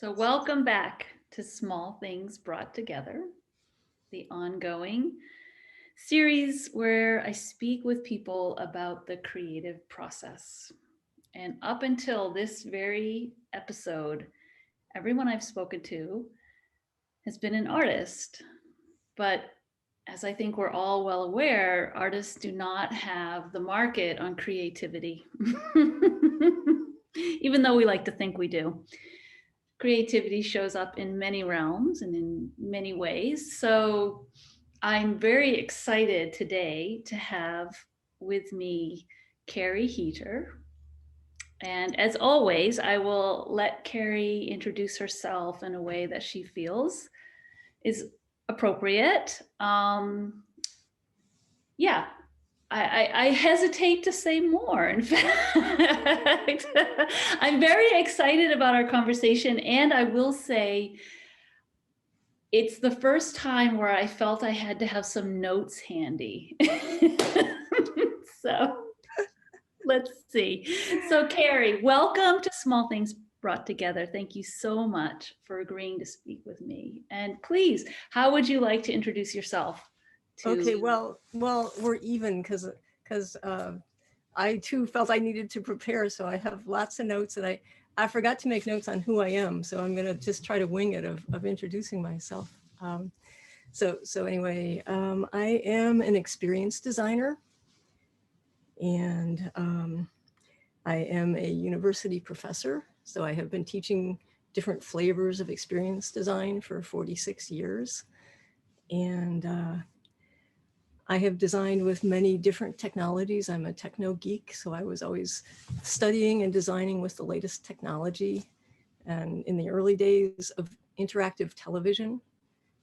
So welcome back to Small Things Brought Together, the ongoing series where I speak with people about the creative process. And up until this very episode, everyone I've spoken to has been an artist. But as I think we're all well aware, artists do not have the market on creativity, even though we like to think we do. Creativity shows up in many realms and in many ways. So I'm very excited today to have with me Carrie Heeter. And as always, I will let Carrie introduce herself in a way that she feels is appropriate. Yeah, I hesitate to say more. In fact, I'm very excited about our conversation. And I will say, it's the first time where I felt I had to have some notes handy. So let's see. So Carrie, welcome to Small Things Brought Together. Thank you so much for agreeing to speak with me. And please, how would you like to introduce yourself? Okay, well, we're even because I too felt I needed to prepare, so I have lots of notes, and I forgot to make notes on who I am, so I'm gonna just try to wing it of introducing myself. So anyway, I am an experience designer, and I am a university professor. So I have been teaching different flavors of experience design for 46 years, and I have designed with many different technologies. I'm a techno geek, so I was always studying and designing with the latest technology. And in the early days of interactive television,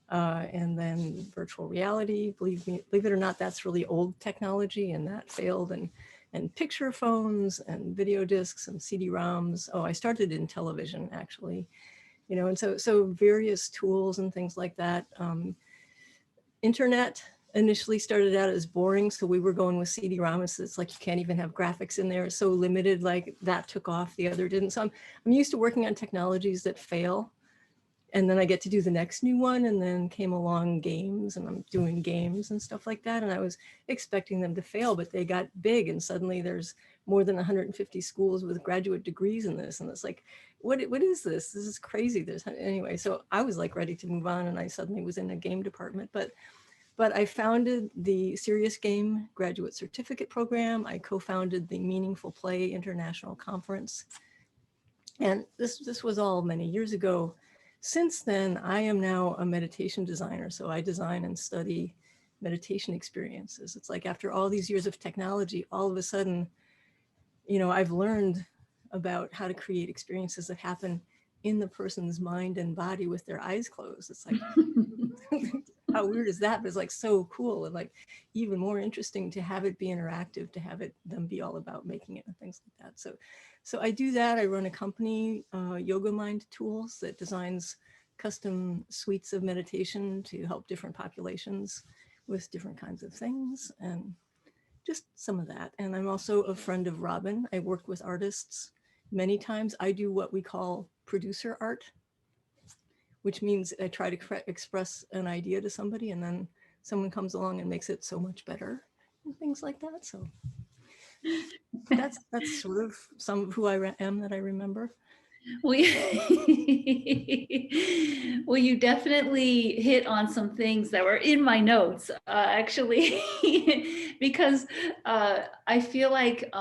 and then virtual reality, believe it or not, that's really old technology, and that failed. And picture phones and video discs and CD-ROMs. Oh, I started in television actually, and so various tools and things like that. Internet initially started out as boring, so we were going with CD-ROMs. It's like you can't even have graphics in there. It's so limited, like that took off, the other didn't. So I'm used to working on technologies that fail, and then I get to do the next new one. And then came along games, and I'm doing games and stuff like that. And I was expecting them to fail, but they got big, and suddenly there's more than 150 schools with graduate degrees in this. And it's like, what is this? This is crazy. Anyway, so I was like ready to move on, and I suddenly was in a game department. But I founded the Serious Game Graduate Certificate Program. I co-founded the Meaningful Play International Conference. And this was all many years ago. Since then, I am now a meditation designer. So I design and study meditation experiences. It's like after all these years of technology, all of a sudden, I've learned about how to create experiences that happen in the person's mind and body with their eyes closed. It's like, how weird is that? But it's like so cool, and like even more interesting to have it be interactive, to have them be all about making it and things like that. So I do that. I run a company, Yoga Mind Tools, that designs custom suites of meditation to help different populations with different kinds of things, and just some of that. And I'm also a friend of Robin. I worked with artists many times. I do what we call producer art, which means I try to express an idea to somebody, and then someone comes along and makes it so much better and things like that. So that's sort of some of who I am that I remember. Well, well, you definitely hit on some things that were in my notes, actually, because I feel like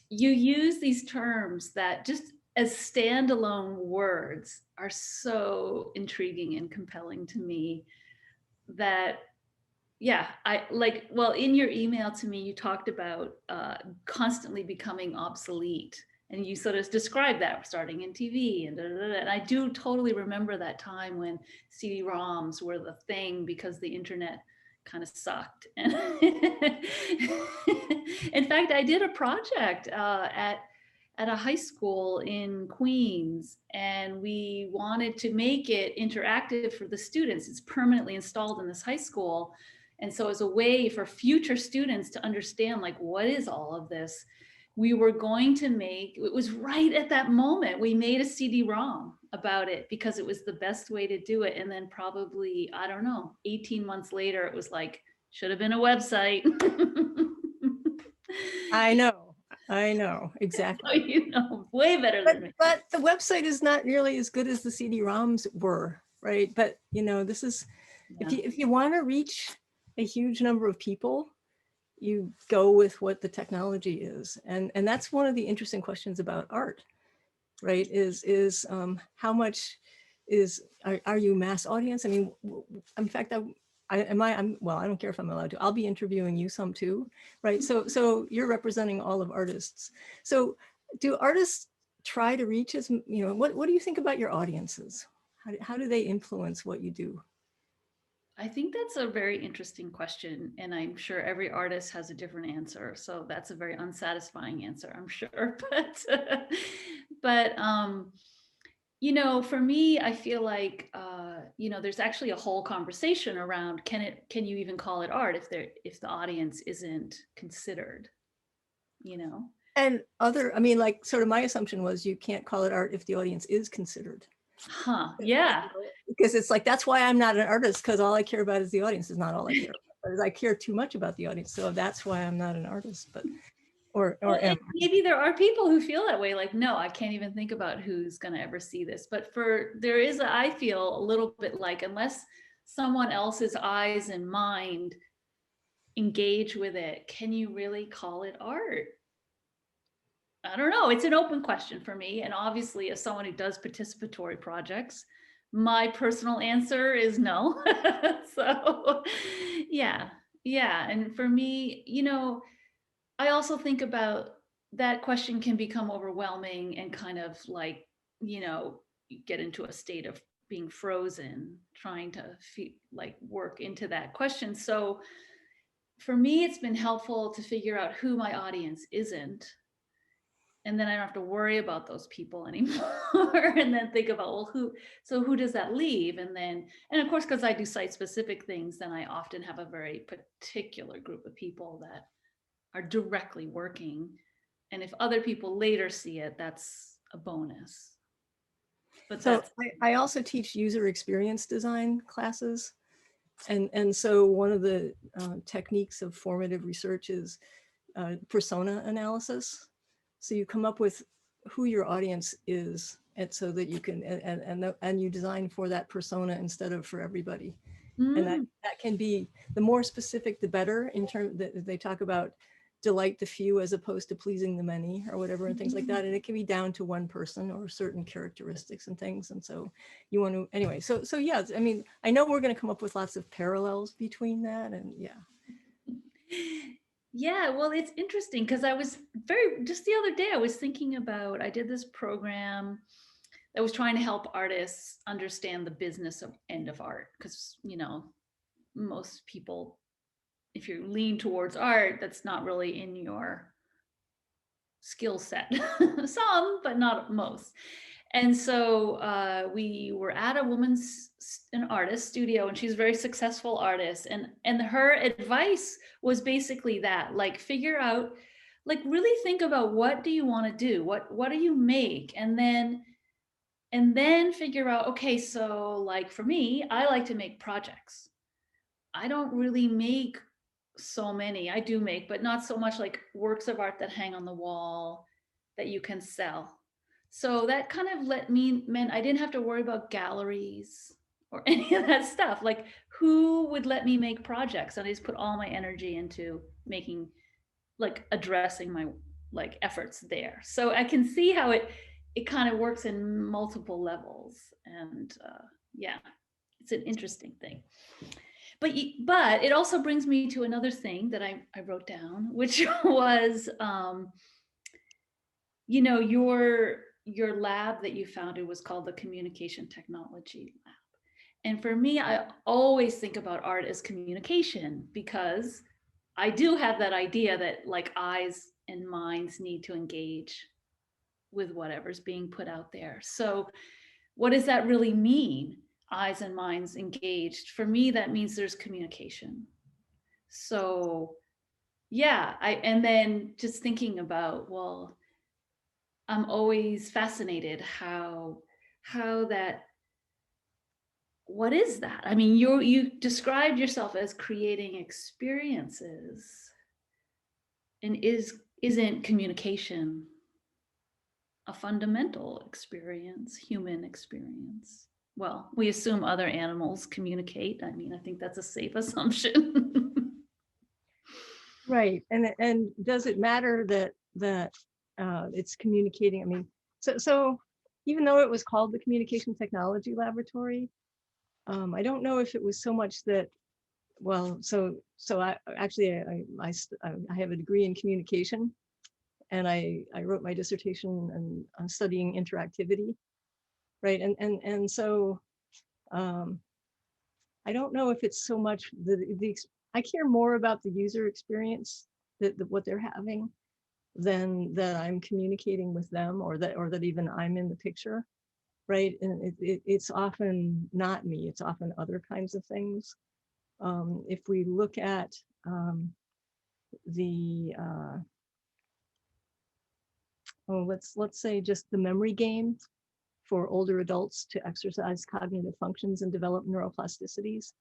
you use these terms that just as standalone words are so intriguing and compelling to me that, yeah, well, in your email to me, you talked about constantly becoming obsolete. And you sort of described that starting in TV and and I do totally remember that time when CD-ROMs were the thing because the internet kind of sucked. And in fact, I did a project at a high school in Queens, and we wanted to make it interactive for the students. It's permanently installed in this high school. And so as a way for future students to understand, like, what is all of this? we were going to make, it was right at that moment, we made a CD-ROM about it because it was the best way to do it. And then probably, I don't know, 18 months later, it was like, should have been a website. I know, exactly. You know, way better But than me. but the website is not nearly as good as the CD-ROMs were, right? But you know, this is Yeah. if you want to reach a huge number of people, you go with what the technology is, and that's one of the interesting questions about art, right? Is how much are you mass audience? I mean, in fact, well, I don't care if I'm allowed to. I'll be interviewing you some too, right? So you're representing all of artists. So do artists try to reach as, you know, what do you think about your audiences? How do they influence what you do? I think that's a very interesting question, and I'm sure every artist has a different answer. So that's a very unsatisfying answer, I'm sure. But you know, for me, I feel like you know, there's actually a whole conversation around can you even call it art if the audience isn't considered, you know? And I mean, like, sort of my assumption was you can't call it art if the audience is considered. Huh? Yeah. Because it's like, that's why I'm not an artist, because all I care about is the audience. Is not all I care about. I care too much about the audience, so that's why I'm not an artist. But or Well, am. maybe there are people who feel that way, like, no, I can't even think about who's going to ever see this. But there is, I feel a little bit like, unless someone else's eyes and mind engage with it, can you really call it art? I don't know. It's an open question for me. And obviously, as someone who does participatory projects, my personal answer is no. So, yeah, yeah. And for me, you know, I also think about that question can become overwhelming and kind of like, you know, you get into a state of being frozen, trying to like work into that question. So for me, it's been helpful to figure out who my audience isn't. And then I don't have to worry about those people anymore. And then think about, well, who does that leave? And of course, because I do site specific things, then I often have a very particular group of people that are directly working. And if other people later see it, that's a bonus. But So that's I also teach user experience design classes. And so one of the techniques of formative research is persona analysis. So you come up with who your audience is, and so that you can and you design for that persona instead of for everybody. And that can be, the more specific the better, in terms that they talk about delight the few as opposed to pleasing the many, or whatever, and things like that. And it can be down to one person or certain characteristics and things. And so you want to, anyway, so yeah, I mean, I know we're going to come up with lots of parallels between that, and yeah. Yeah, well, it's interesting because just the other day, I was thinking about, I did this program that was trying to help artists understand the business of end of art. Because, you know, most people, if you lean towards art, that's not really in your skill set. Some, but not most. And so we were at an artist studio, and she's a very successful artist. And her advice was basically that, like, figure out, like, really think about, what do you want to do? What do you make? And then figure out, okay, so like for me, I like to make projects. I don't really make so many. I do make, but not so much like works of art that hang on the wall that you can sell. So that kind of meant I didn't have to worry about galleries or any of that stuff. Like, who would let me make projects? And I just put all my energy into making, like, addressing my like efforts there. So I can see how it kind of works in multiple levels. And yeah, it's an interesting thing. But it also brings me to another thing that I wrote down, which was, you know, your lab that you founded was called the Communication Technology Lab. And for me, I always think about art as communication, because I do have that idea that, like, eyes and minds need to engage with whatever's being put out there. So what does that really mean? Eyes and minds engaged. For me, that means there's communication. So, yeah, and then just thinking about, well, I'm always fascinated how that, what is that? I mean, you described yourself as creating experiences, and isn't communication a fundamental experience, human experience? Well, we assume other animals communicate. I mean, I think that's a safe assumption. Right. And does it matter that it's communicating? I mean, so even though it was called the Communication Technology Laboratory, I don't know if it was so much that, well, so I actually I have a degree in communication, and I wrote my dissertation on studying interactivity, right? And so I don't know if it's so much I care more about the user experience, that what they're having, than that I'm communicating with them, or that even I'm in the picture, right? And it's often not me, it's often other kinds of things. If we look at the let's say just the memory game for older adults to exercise cognitive functions and develop neuroplasticities,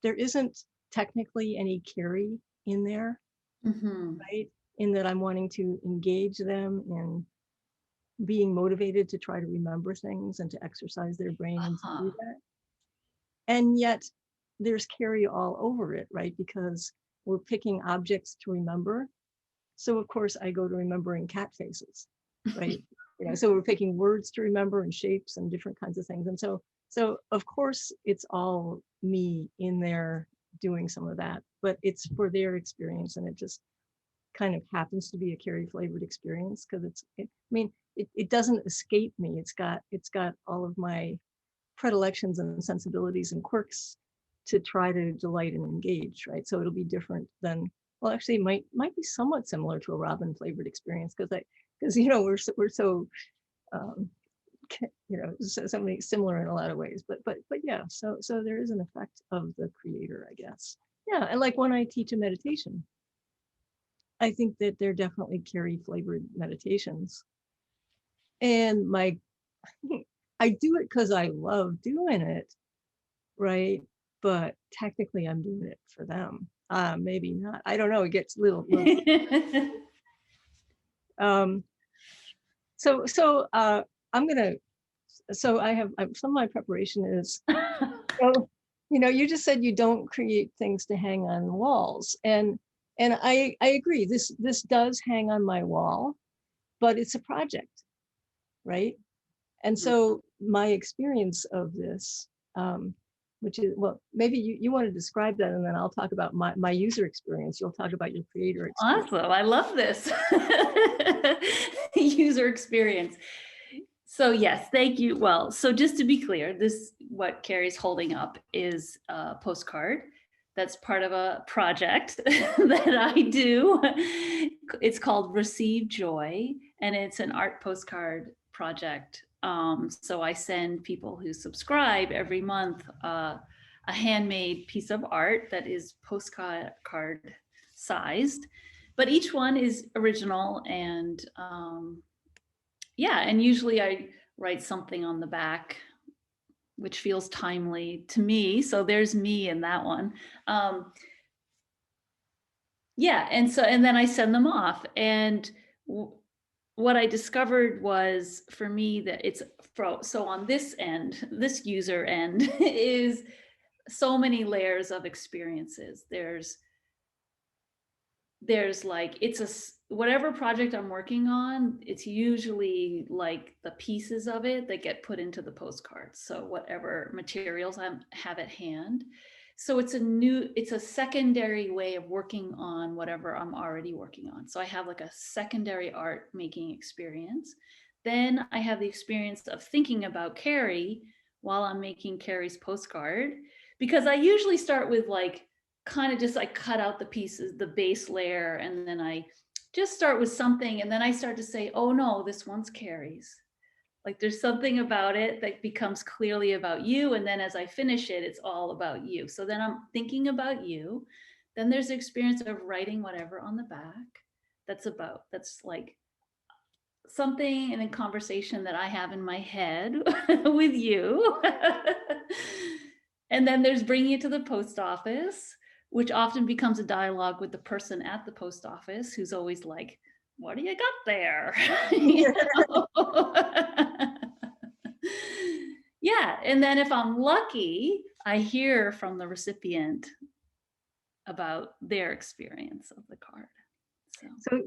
there isn't technically any Carrie in there, Hmm. right? In that I'm wanting to engage them in being motivated to try to remember things and to exercise their brain and to do Uh-huh. that. And yet there's Carrie all over it, right? Because we're picking objects to remember. So of course I go to remembering cat faces, right? So we're picking words to remember and shapes and different kinds of things. And so of course it's all me in there doing some of that, but it's for their experience, and it just kind of happens to be a Carrie flavored experience, because I mean, it doesn't escape me. It's got all of my predilections and sensibilities and quirks to try to delight and engage, right? So it'll be different than, well, actually, it might be somewhat similar to a Robin flavored experience, because we're so um, so many similar in a lot of ways. But yeah, so there is an effect of the creator, I guess. Yeah, and like when I teach a meditation, I think that they're definitely Carrie flavored meditations, and my I do it because I love doing it, right? But technically, I'm doing it for them. Maybe not. I don't know. It gets little. Um, so I'm gonna. So some of my preparation is. So, you just said you don't create things to hang on walls, and I agree. This does hang on my wall, but it's a project, right? And so my experience of this, which is, well, maybe you want to describe that, and then I'll talk about my user experience. You'll talk about your creator experience. Awesome. I love this. User experience. So yes, thank you. Well, so just to be clear, this, what Carrie's holding up, is a postcard that's part of a project that I do. It's called Receive Joy, and it's an art postcard project. So I send people who subscribe every month a handmade piece of art that is postcard sized, but each one is original, and yeah, and usually I write something on the back which feels timely to me. So there's me in that one. Um, yeah, and then I send them off. And what I discovered was, for me, that it's so on this end, this user end, is so many layers of experiences. There's like, it's whatever project I'm working on, it's usually like the pieces of it that get put into the postcards. So whatever materials I have at hand. So it's a secondary way of working on whatever I'm already working on. So I have like a secondary art making experience. Then I have the experience of thinking about Carrie while I'm making Carrie's postcard, because I usually start with like, kind of just like cut out the pieces, the base layer, and then I just start with something, and then I start to say, oh no, this one's Carrie's. Like there's something about it that becomes clearly about you, and then as I finish it, it's all about you. So then I'm thinking about you. Then there's the experience of writing whatever on the back. That's like something in a conversation that I have in my head with you. And then there's bringing it to the post office, which often becomes a dialogue with the person at the post office who's always like, what do you got there? You know? Yeah, and then if I'm lucky, I hear from the recipient about their experience of the card.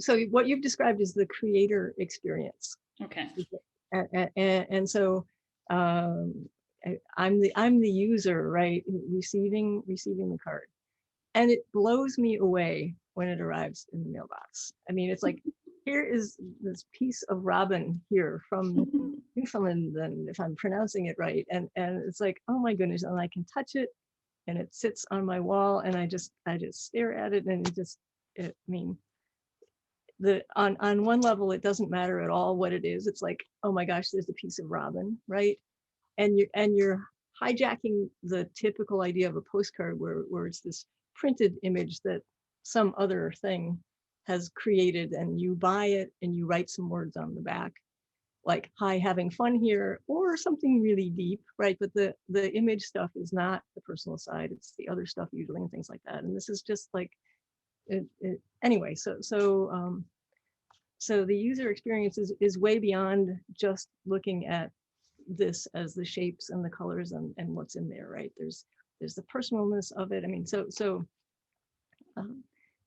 So what you've described is the creator experience. Okay. And so I'm the user, right? Receiving the card. And it blows me away when it arrives in the mailbox. I mean, it's like, here is this piece of robin here from Newfoundland, and if I'm pronouncing it right. And it's like, oh my goodness, and I can touch it and it sits on my wall and I just stare at it, and I mean, on one level, it doesn't matter at all what it is. It's like, oh my gosh, there's a piece of robin, right? And you're hijacking the typical idea of a postcard where it's this printed image that some other thing has created, and you buy it and you write some words on the back, like, hi, having fun here, or something really deep, right? But the image stuff is not the personal side, it's the other stuff usually, and things like that. And this is just like, anyway, so the user experience is way beyond just looking at this as the shapes and the colors and what's in there, right? There's the personalness of it. I mean,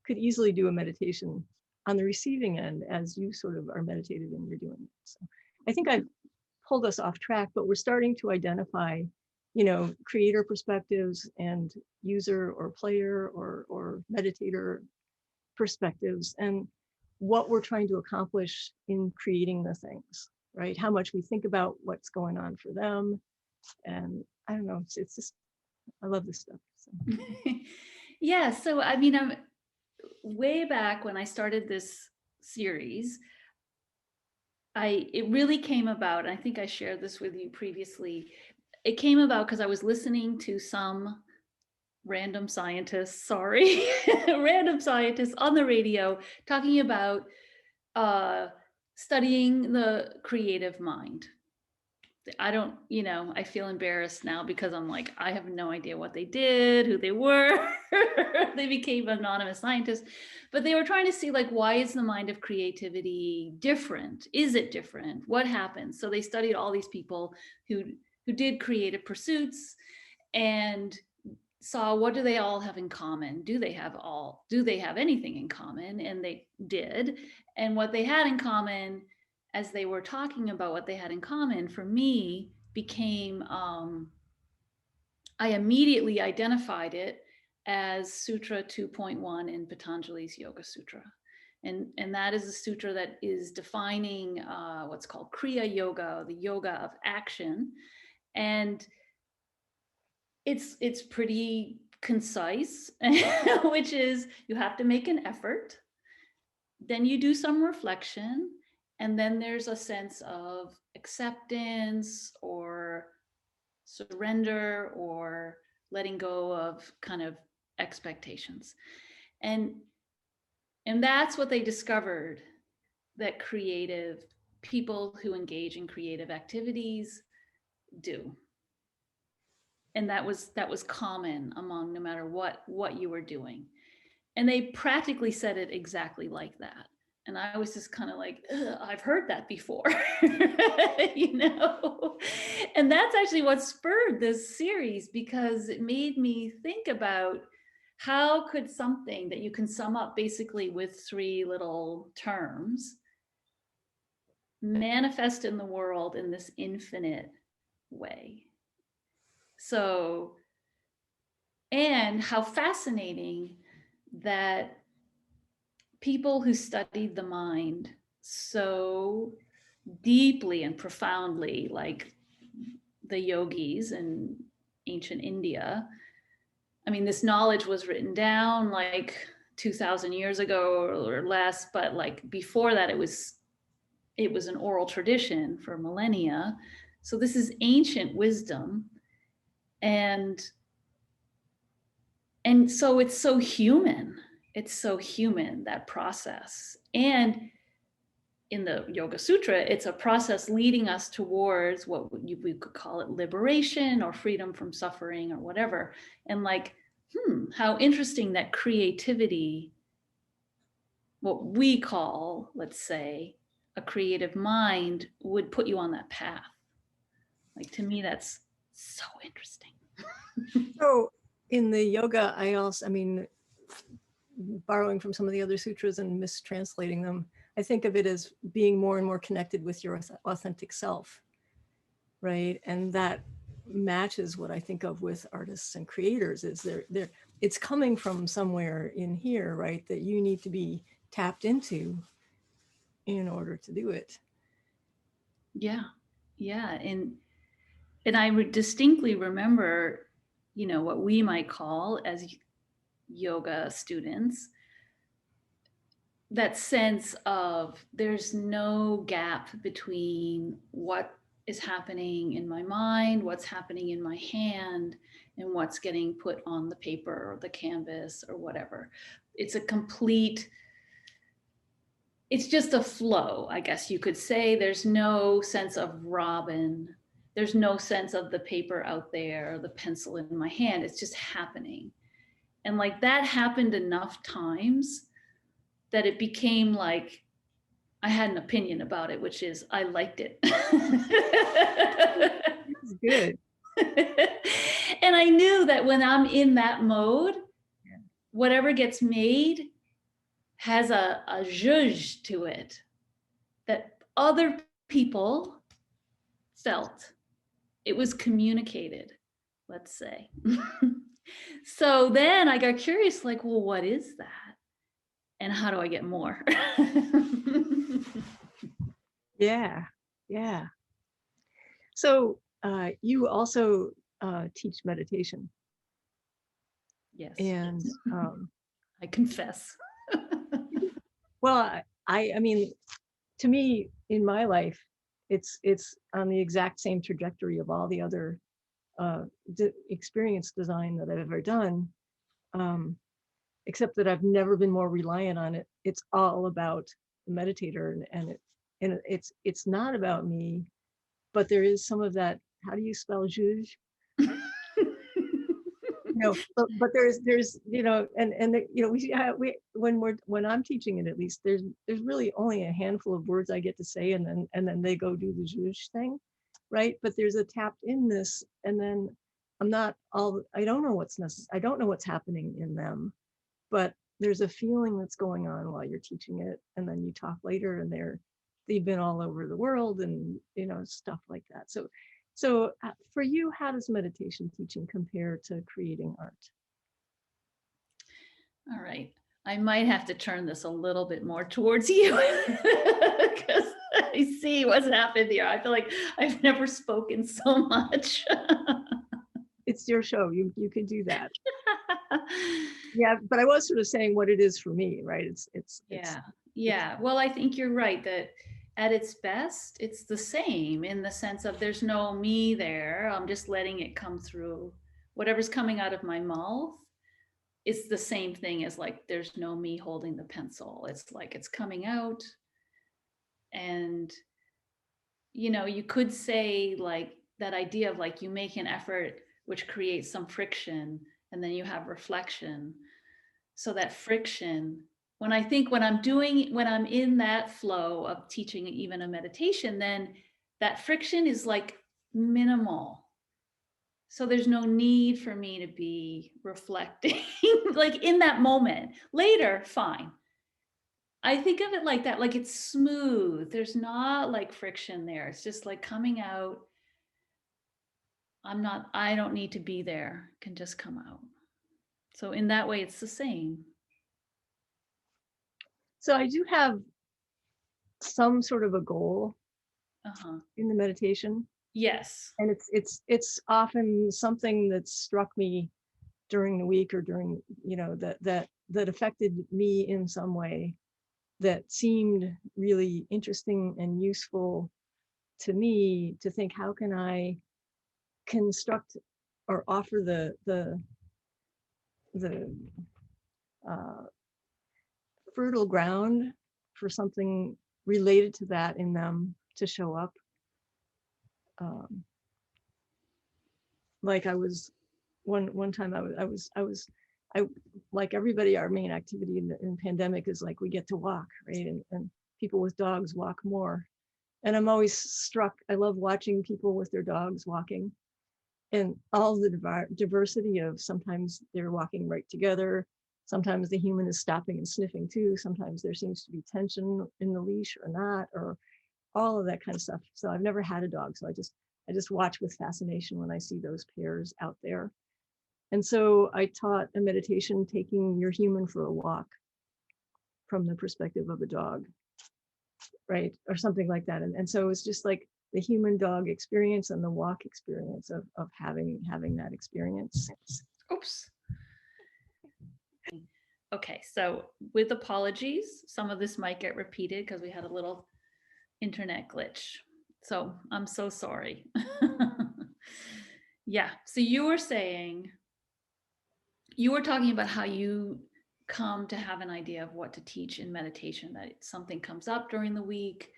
could easily do a meditation on the receiving end as you sort of are meditated and you're doing it. So I think I've pulled us off track, but we're starting to identify, creator perspectives and user or player or meditator perspectives, and what we're trying to accomplish in creating the things, right? How much we think about what's going on for them. And I don't know, it's just, I love this stuff. So. Yeah, so I mean, I'm way back when I started this series, it really came about, and I think I shared this with you previously. It came about because I was listening to some random scientists on the radio talking about studying the creative mind. I feel embarrassed now because I'm like, I have no idea what they did, who they were. They became anonymous scientists, but they were trying to see, like, why is the mind of creativity different? Is it different? What happens? So they studied all these people who did creative pursuits and saw, what do they all have in common? Do they have anything in common? And they did. And what they had in common, as they were talking about what they had in common, for me became, I immediately identified it as Sutra 2.1 in Patanjali's Yoga Sutra. And that is a sutra that is defining what's called Kriya Yoga, the yoga of action. And it's pretty concise, which is, you have to make an effort, then you do some reflection, and then there's a sense of acceptance or surrender or letting go of kind of expectations. And that's what they discovered, that creative people who engage in creative activities do. And that was common among, no matter what you were doing. And they practically said it exactly like that. And I was just kind of like, I've heard that before, And that's actually what spurred this series, because it made me think about, how could something that you can sum up basically with 3 little terms manifest in the world in this infinite way? So, and how fascinating that people who studied the mind so deeply and profoundly, like the yogis in ancient India, I mean, this knowledge was written down like 2,000 years ago or less, but like before that, it was an oral tradition for millennia. So this is ancient wisdom. And And so it's so human. It's so human, that process. And in the Yoga Sutra, it's a process leading us towards what we could call it liberation or freedom from suffering or whatever. And like, how interesting that creativity, what we call, let's say, a creative mind, would put you on that path. Like, to me, that's so interesting. So in the yoga, I mean, borrowing from some of the other sutras and mistranslating them, I think of it as being more and more connected with your authentic self, right? And that matches what I think of with artists and creators. Is it's coming from somewhere in here, right? That you need to be tapped into in order to do it. Yeah, yeah, and I would distinctly remember, what we might call as yoga students, that sense of there's no gap between what is happening in my mind, what's happening in my hand, and what's getting put on the paper or the canvas or whatever. It's a complete, it's just a flow, I guess you could say. There's no sense of Robin. There's no sense of the paper out there or the pencil in my hand. It's just happening. And like that happened enough times that it became like I had an opinion about it, which is I liked it. It's good. And I knew that when I'm in that mode, whatever gets made has a zhuzh to it that other people felt. It was communicated, let's say. So then I got curious, like, well, what is that? And how do I get more? Yeah, yeah. So you also teach meditation. Yes. And I confess. well, I mean, to me, in my life, it's on the exact same trajectory of all the other experience design that I've ever done, except that I've never been more reliant on it. It's all about the meditator, and it's not about me, but there is some of that. How do you spell juge? But there's we when I'm teaching it, at least there's really only a handful of words I get to say, and then they go do the zhuzh thing, right? But there's a tapped inness, and then I don't know what's necessary. I don't know what's happening in them, but there's a feeling that's going on while you're teaching it, and then you talk later, and they've been all over the world, and stuff like that. So for you, how does meditation teaching compare to creating art? All right. I might have to turn this a little bit more towards you because I see what's happened here. I feel like I've never spoken so much. It's your show. You could do that. Yeah, but I was sort of saying what it is for me, right? Yeah. Well, I think you're right that at its best, it's the same in the sense of there's no me there. I'm just letting it come through. Whatever's coming out of my mouth, it's the same thing as like there's no me holding the pencil. It's like it's coming out. And you could say like that idea of like you make an effort which creates some friction and then you have reflection. So that friction, when I'm in that flow of teaching even a meditation, then that friction is like minimal. So there's no need for me to be reflecting like in that moment. Later, fine. I think of it like that, like it's smooth. There's not like friction there. It's just like coming out. I don't need to be there. It can just come out. So in that way, it's the same. So I do have some sort of a goal in the meditation, Yes. and it's often something that struck me during the week, or during that affected me in some way, that seemed really interesting and useful to me, to think, how can I construct or offer the the uh, fertile ground for something related to that in them to show up. Um, like I was one time I like everybody, our main activity in pandemic is like we get to walk, right? And people with dogs walk more. And I'm always struck, I love watching people with their dogs walking and all the diversity of sometimes they're walking right together. Sometimes the human is stopping and sniffing too. Sometimes there seems to be tension in the leash or not, or all of that kind of stuff. So I've never had a dog. So I just watch with fascination when I see those pairs out there. And so I taught a meditation, taking your human for a walk from the perspective of a dog, right? Or something like that. And so it's just like the human dog experience and the walk experience of having that experience. Oops. Okay, so with apologies, some of this might get repeated because we had a little internet glitch. So I'm so sorry. Yeah, so you were saying, you were talking about how you come to have an idea of what to teach in meditation, that something comes up during the week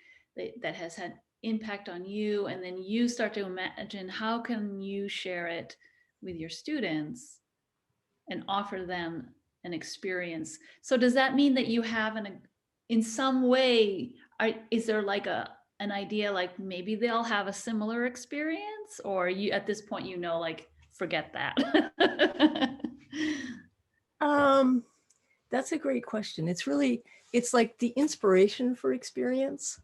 that has had impact on you, and then you start to imagine how can you share it with your students and offer them an experience. So does that mean that you have in some way, is there like an idea like maybe they'll have a similar experience, or you at this point like forget that? That's a great question. It's like the inspiration for experience,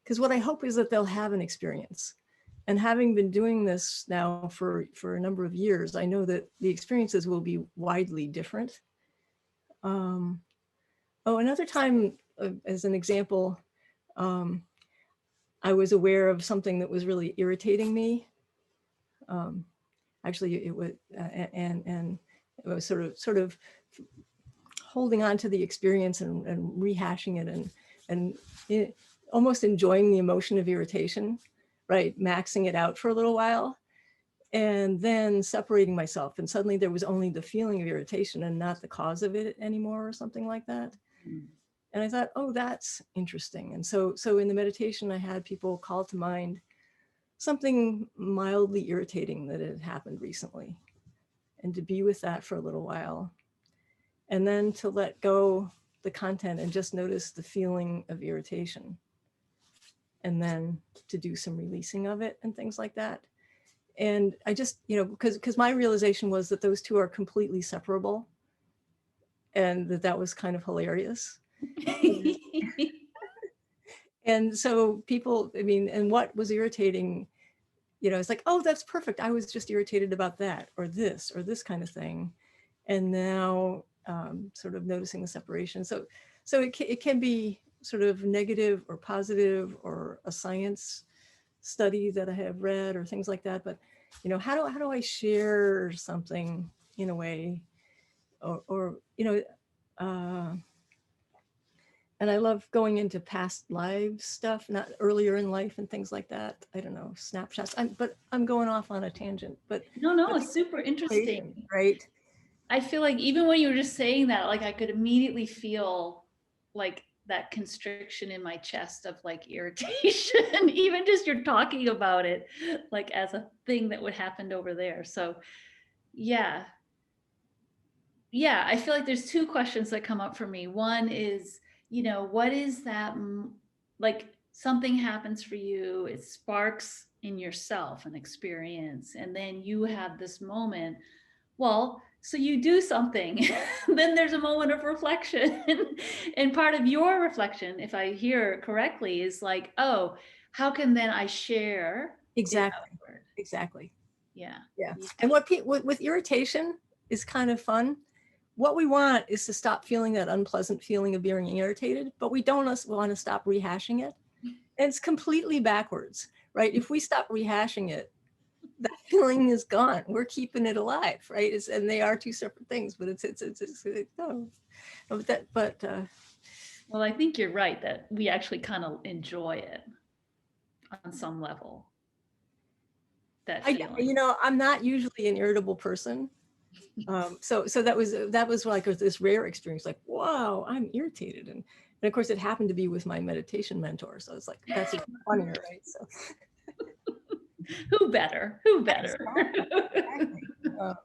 because what I hope is that they'll have an experience. And having been doing this now for a number of years, I know that the experiences will be widely different. Another time, as an example, I was aware of something that was really irritating me. Actually, it was, and it was sort of holding on to the experience and rehashing it and it, almost enjoying the emotion of irritation, right? Maxing it out for a little while and then separating myself. And suddenly there was only the feeling of irritation and not the cause of it anymore or something like that. And I thought, oh, that's interesting. And so in the meditation, I had people call to mind something mildly irritating that had happened recently and to be with that for a little while. And then to let go the content and just notice the feeling of irritation. And then to do some releasing of it and things like that. And I just, because my realization was that those two are completely separable and that was kind of hilarious. And so people, and what was irritating, it's like, oh, that's perfect. I was just irritated about that or this kind of thing. And now sort of noticing the separation. So it can be sort of negative or positive or a science study that I have read or things like that. But, how do I share something in a way or and I love going into past live stuff, not earlier in life and things like that. I don't know, snapshots. But I'm going off on a tangent. But no, it's super interesting, right? I feel like even when you were just saying that, like I could immediately feel like that constriction in my chest of like irritation, even just you're talking about it, like as a thing that would happen over there. So yeah. Yeah, I feel like there's two questions that come up for me. One is, what is that, like something happens for you, it sparks in yourself an experience, and then you have this moment. Well, so you do something, then there's a moment of reflection. And part of your reflection, if I hear correctly, is like, oh, how can then I share Exactly. it outward? Exactly. Yeah. Yeah. And what with irritation is kind of fun. What we want is to stop feeling that unpleasant feeling of being irritated, but we don't want to stop rehashing it. And it's completely backwards, right? If we stop rehashing it, that feeling is gone. We're keeping it alive, right? And they are two separate things, but it's no. Well, I think you're right that we actually kind of enjoy it on some level. That feeling. I'm not usually an irritable person. So that was like this rare experience, like, wow, I'm irritated. And of course it happened to be with my meditation mentor. So it's like, that's even funnier, right? So Who better? Who better? exactly, exactly. Um,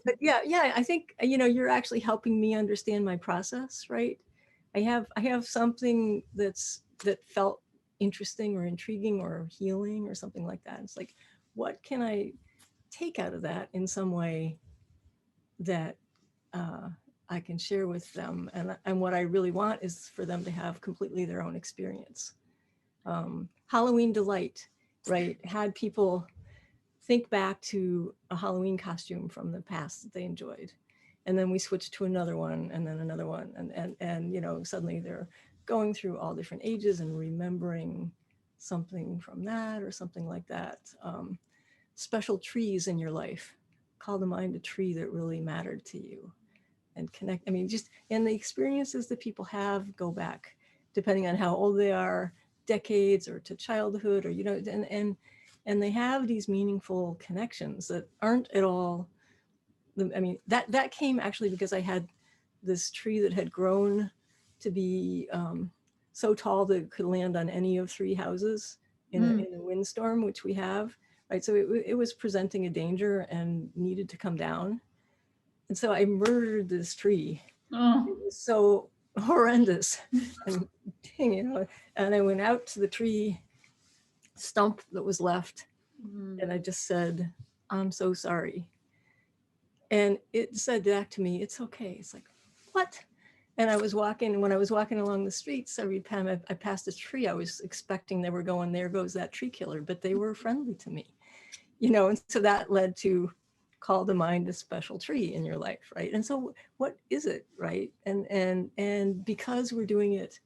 but yeah, I think, you're actually helping me understand my process, right? I have something that felt interesting or intriguing or healing or something like that. It's like, what can I take out of that in some way that uh, I can share with them? And what I really want is for them to have completely their own experience. Halloween Delight, right? Had people think back to a Halloween costume from the past that they enjoyed. And then we switched to another one and then another one. And suddenly they're going through all different ages and remembering something from that or something like that. Special trees in your life. Call to mind a tree that really mattered to you and connect. I mean, just, and the experiences that people have go back, depending on how old they are, decades or to childhood, or, and they have these meaningful connections that aren't at all. I mean, that came actually because I had this tree that had grown to be so tall that it could land on any of three houses Mm. in a windstorm, which we have, right? So it was presenting a danger and needed to come down. And so I murdered this tree. It Oh. was so horrendous. And, and I went out to the tree stump that was left Mm. and I just said, I'm so sorry. And it said back to me, it's okay. It's like, what? And when I was walking along the streets, every time I passed a tree, I was expecting they were going, there goes that tree killer, but they were friendly to me, and so that led to call to mind a special tree in your life, right? And so what is it, right? And because we're doing it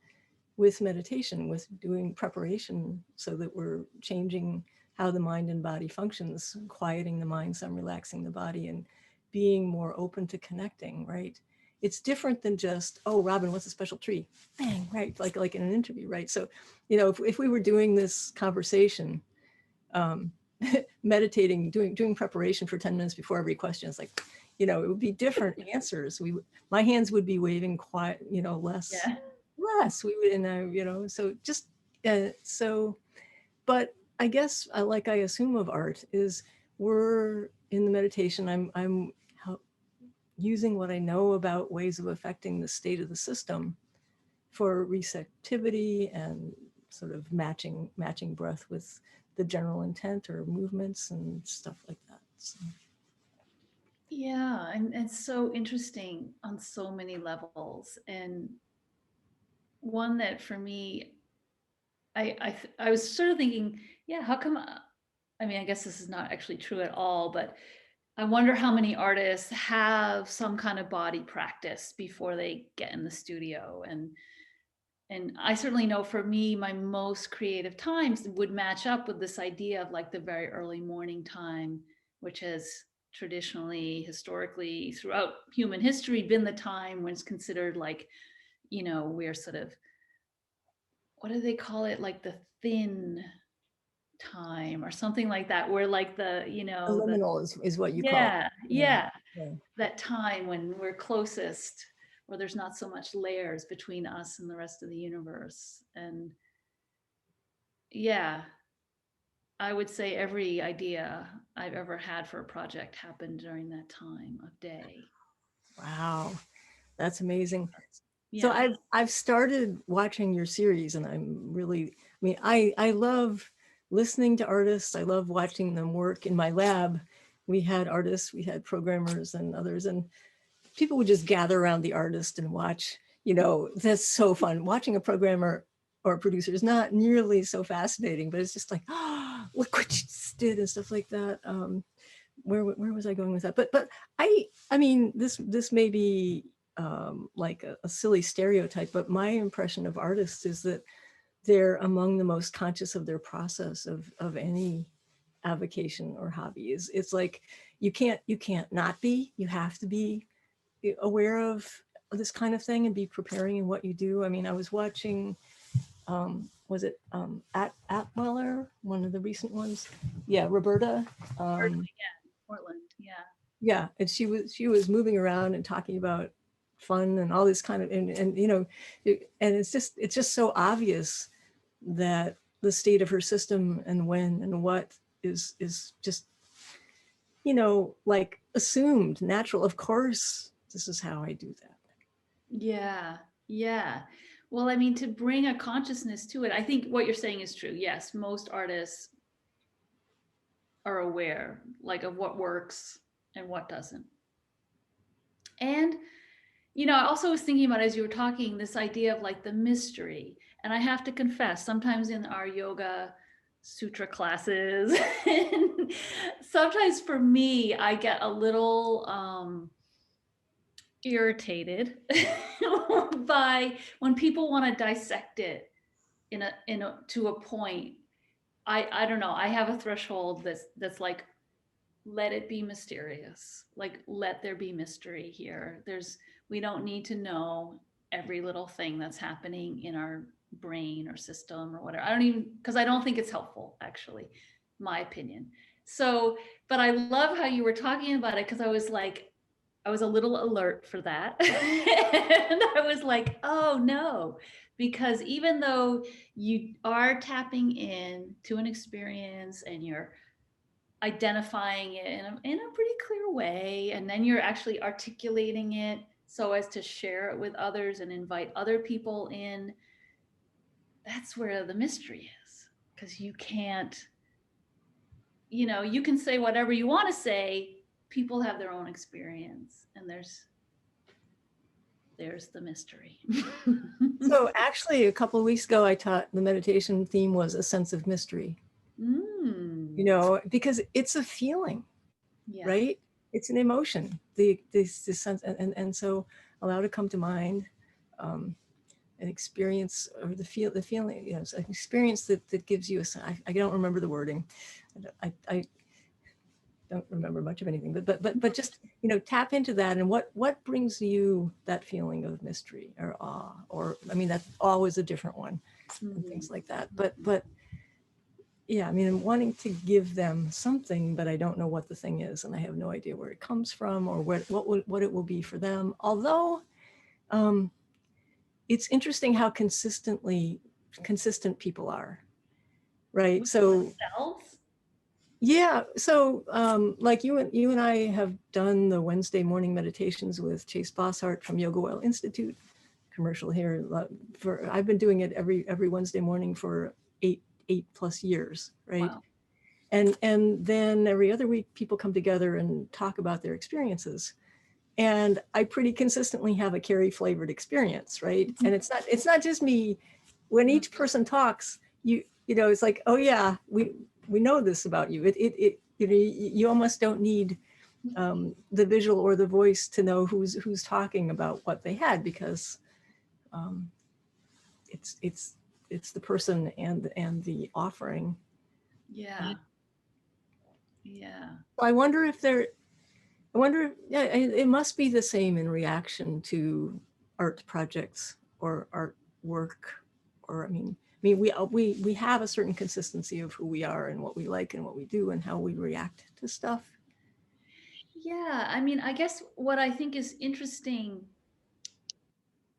with meditation, with doing preparation so that we're changing how the mind and body functions, quieting the mind, some relaxing the body, and being more open to connecting, right? It's different than just, oh, Robin, what's a special tree? Bang, right? Like in an interview, right? So, if we were doing this conversation, um, meditating, doing preparation for 10 minutes before every question, it's like, it would be different answers. My hands would be waving quiet, less Yeah. we would, and so just so, but I guess like I assume of art is, we're in the meditation, I'm using what I know about ways of affecting the state of the system for receptivity and sort of matching breath with the general intent or movements and stuff like that. So, Yeah, and it's so interesting on so many levels. And one that for me, I was sort of thinking, yeah, how come? I mean, I guess this is not actually true at all, but I wonder how many artists have some kind of body practice before they get in the studio. And I certainly know for me, my most creative times would match up with this idea of like the very early morning time, which has traditionally, historically, throughout human history, been the time when it's considered like, we're sort of, what do they call it? Like the thin time or something like that, where like the liminal is what you call yeah, it. Yeah. yeah, Yeah. that time when we're closest, where there's not so much layers between us and the rest of the universe. And yeah, I would say every idea I've ever had for a project happened during that time of day. Wow, that's amazing. So Yeah. I've started watching your series, and I'm really, I mean, I love listening to artists. I love watching them work. In my lab, we had artists, we had programmers and others, and people would just gather around the artist and watch. That's so fun. Watching a programmer or a producer is not nearly so fascinating, but it's just like, oh, look what you just did and stuff like that. Where was I going with that? But I mean, this may be like a silly stereotype, but my impression of artists is that they're among the most conscious of their process of any avocation or hobby. It's like you can't not be. You have to be aware of this kind of thing and be preparing in what you do. I mean, I was watching, was it Atweller, one of the recent ones? Yeah, Roberta. Portland, yeah. Yeah, and she was moving around and talking about fun and all this kind of, and you know, and it's just so obvious that the state of her system and when and what is just, you know, like assumed natural. Of course, this is how I do that. Yeah, yeah. Well, I mean, to bring a consciousness to it, I think what you're saying is true. Yes, most artists are aware, like, of what works and what doesn't. And, you know, I also was thinking about, as you were talking, this idea of like the mystery. And I have to confess, sometimes in our yoga sutra classes, sometimes for me, I get a little irritated by when people want to dissect it in a to a point. I don't know. I have a threshold that's like, let it be mysterious. Like, let there be mystery here. We don't need to know every little thing that's happening in our brain or system or whatever. I don't even, because I don't think it's helpful, actually, my opinion. So, but I love how you were talking about it, because I was like, I was a little alert for that. And I was like, oh no, because even though you are tapping in to an experience and you're identifying it in a pretty clear way, and then you're actually articulating it so as to share it with others and invite other people in, that's where the mystery is. Because you can't, you know, you can say whatever you want to say, people have their own experience, and there's the mystery. So actually, a couple of weeks ago, I taught the meditation theme was a sense of mystery, you Mm. know, because it's a feeling, Yeah. right? It's an emotion, this sense, and so allow to come to mind, an experience, or the feeling, you know, an experience that gives you I don't remember the wording. I don't remember much of anything, but just, you know, tap into that, and what brings you that feeling of mystery or awe, or I mean, that's always a different one, and Mm. things like that. But yeah, I mean, I'm wanting to give them something, but I don't know what the thing is, and I have no idea where it comes from or what it will be for them. Although it's interesting how consistent people are, right? With So themselves? yeah, so like you and I have done the Wednesday morning meditations with Chase Bossart from Yoga Well Institute. Commercial here. For I've been doing it every Wednesday morning for eight plus years, right? Wow. And then every other week people come together and talk about their experiences. And I pretty consistently have a Carrie flavored experience, right? And it's not just me. When each person talks, you know, it's like, oh yeah, we know this about you. It you know, you almost don't need the visual or the voice to know who's talking about what they had, because um, it's the person and the offering. Yeah. Yeah. I wonder if they're I wonder, yeah, it must be the same in reaction to art projects or art work, or we have a certain consistency of who we are and what we like and what we do and how we react to stuff. Yeah. I mean, I guess what I think is interesting,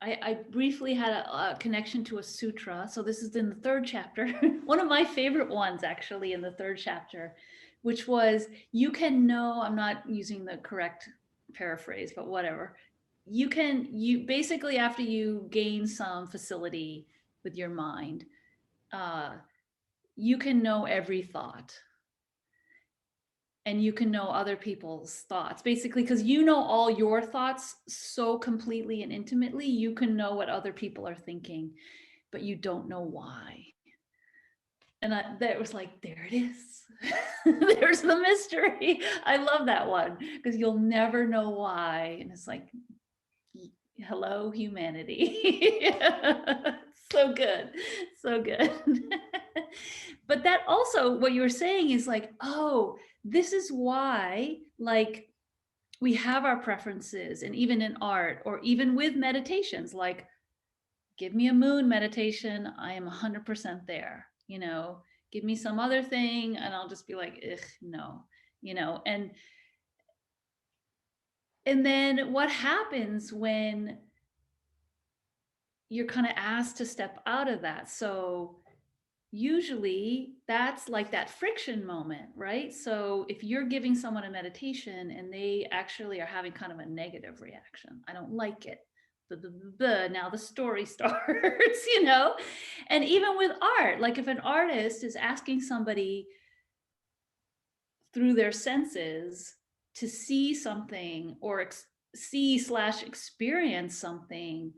I briefly had a connection to a sutra. So this is in the third chapter, one of my favorite ones, actually, in the third chapter, which was, you can know, I'm not using the correct paraphrase, but whatever. You basically, after you gain some facility with your mind, uh, you can know every thought, and you can know other people's thoughts, basically, because you know all your thoughts so completely and intimately. You can know what other people are thinking, but you don't know why. And that was like, there it is. There's the mystery. I love that one, because you'll never know why. And it's like, hello, humanity. So good. So good. But that also, what you were saying is like, oh, this is why, like, we have our preferences, and even in art, or even with meditations, like, give me a moon meditation, I am 100% there. You know, give me some other thing and I'll just be like, ugh, no. You know, and And then what happens when you're kind of asked to step out of that? So usually that's like that friction moment, right? So if you're giving someone a meditation and they actually are having kind of a negative reaction, I don't like it. Now the story starts, you know? And even with art, like if an artist is asking somebody through their senses to see something or see slash experience something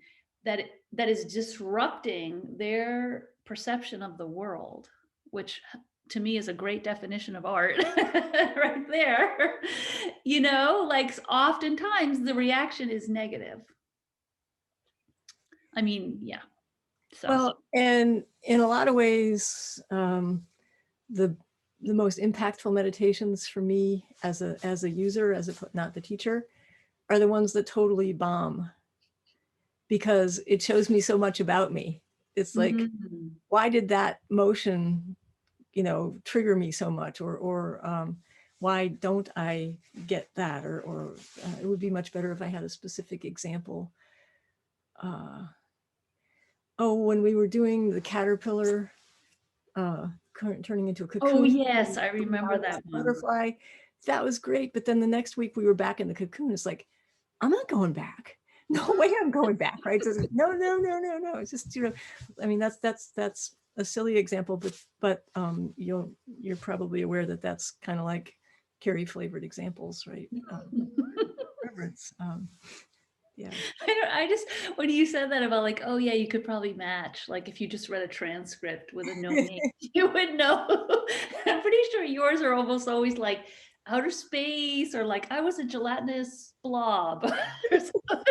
that is disrupting their perception of the world, which to me is a great definition of art right there. You know, like oftentimes the reaction is negative. I mean, yeah. So Well, and in a lot of ways, the most impactful meditations for me as a user, not the teacher, are the ones that totally bomb, because it shows me so much about me. It's like, mhm. why did that motion, trigger me so much, or why don't I get that, or it would be much better if I had a specific example. Oh, when we were doing the caterpillar turning into a Oh cocoon, yes, I putting remember on this that one. butterfly, that was great. But then the next week we were back in the cocoon. It's like, I'm not going back. No way I'm going back, right? So no, no, no, no, no. It's just, I mean, that's a silly example, but you're probably aware that that's kind of like Carrie flavored examples, right? Reverence. Yeah. I just, when you said that about like, oh yeah, you could probably match, like if you just read a transcript with a no name, you would know. I'm pretty sure yours are almost always like outer space or like I was a gelatinous blob. Or something.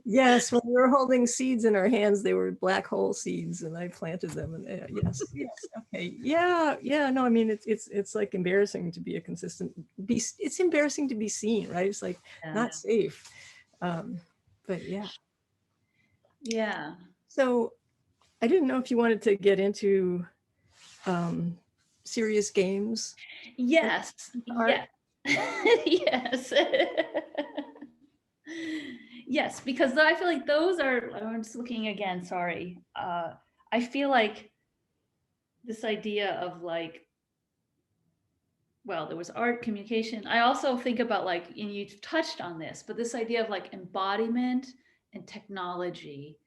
Yes, when we were holding seeds in our hands, they were black hole seeds, and I planted them. And yes, yes, okay, yeah, yeah. No, I mean it's like embarrassing to be a consistent. It's embarrassing to be seen, right? It's like Yeah. not safe. But yeah. Yeah. So I didn't know if you wanted to get into serious games. Yes. Art. Yeah. Yes. Yes, because I feel like those are, I'm just looking again, sorry. I feel like this idea of like, well, there was art, communication. I also think about like, and you touched on this, but this idea of like embodiment and technology,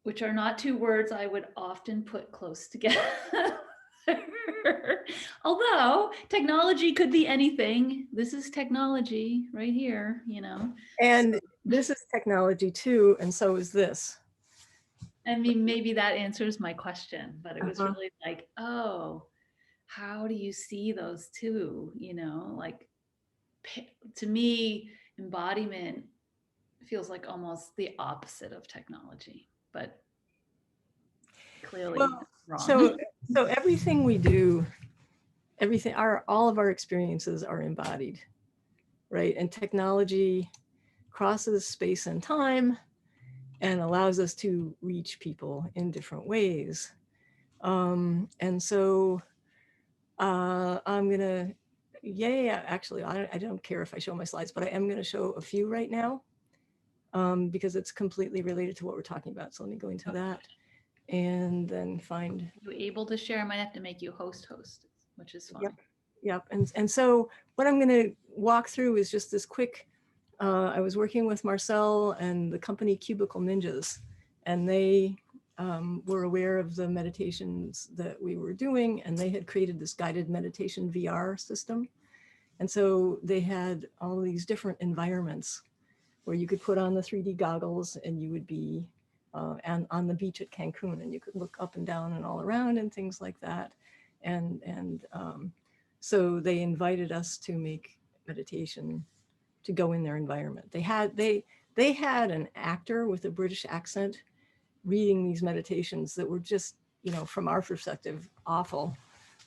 which are not two words I would often put close together. Although technology could be anything. This is technology right here, you know. And this is technology too, and so is this. I mean, maybe that answers my question, but it was Uh-huh. really like, oh, how do you see those two? You know, like to me, embodiment feels like almost the opposite of technology, but clearly Well, wrong. so everything we do, all of our experiences are embodied, right? And technology crosses space and time and allows us to reach people in different ways. And so I'm gonna, yeah, actually, I don't care if I show my slides, but I am gonna show a few right now, because it's completely related to what we're talking about. So let me go into that and then find. Are you able to share? I might have to make you host, which is fine. Yep. Yep. And so what I'm going to walk through is just this quick, I was working with Marcel and the company Cubicle Ninjas, and they were aware of the meditations that we were doing, and they had created this guided meditation VR system. And so they had all these different environments where you could put on the 3D goggles and you would be on the beach at Cancun, and you could look up and down and all around and things like that. And so they invited us to make meditation, to go in their environment. They had an actor with a British accent reading these meditations that were just, from our perspective, awful.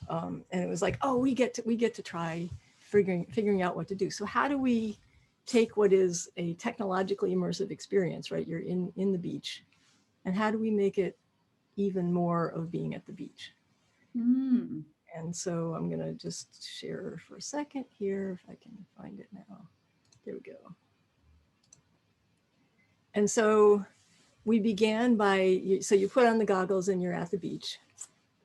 And it was like, oh, we get to try figuring out what to do. So how do we take what is a technologically immersive experience, right? You're in the beach, and how do we make it even more of being at the beach? Mm. And so I'm gonna just share for a second here, if I can find it now. There we go. And so we began by, so you put on the goggles and you're at the beach,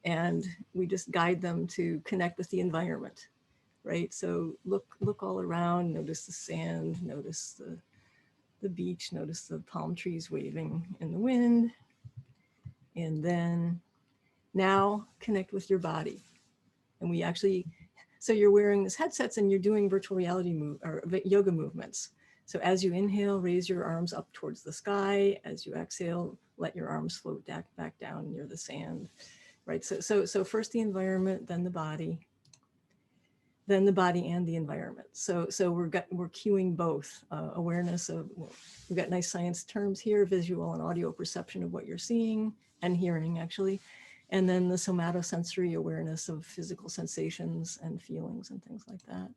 and we just guide them to connect with the environment, right? So look all around, notice the sand, notice the beach, notice the palm trees waving in the wind. And then now connect with your body. And we actually, so you're wearing these headsets and you're doing virtual reality or yoga movements. So as you inhale, raise your arms up towards the sky. As you exhale, let your arms float back down near the sand, right? So first the environment, then the body and the environment. So we're cueing both awareness of, we've got nice science terms here, visual and audio perception of what you're seeing and hearing actually. And then the somatosensory awareness of physical sensations and feelings and things like that.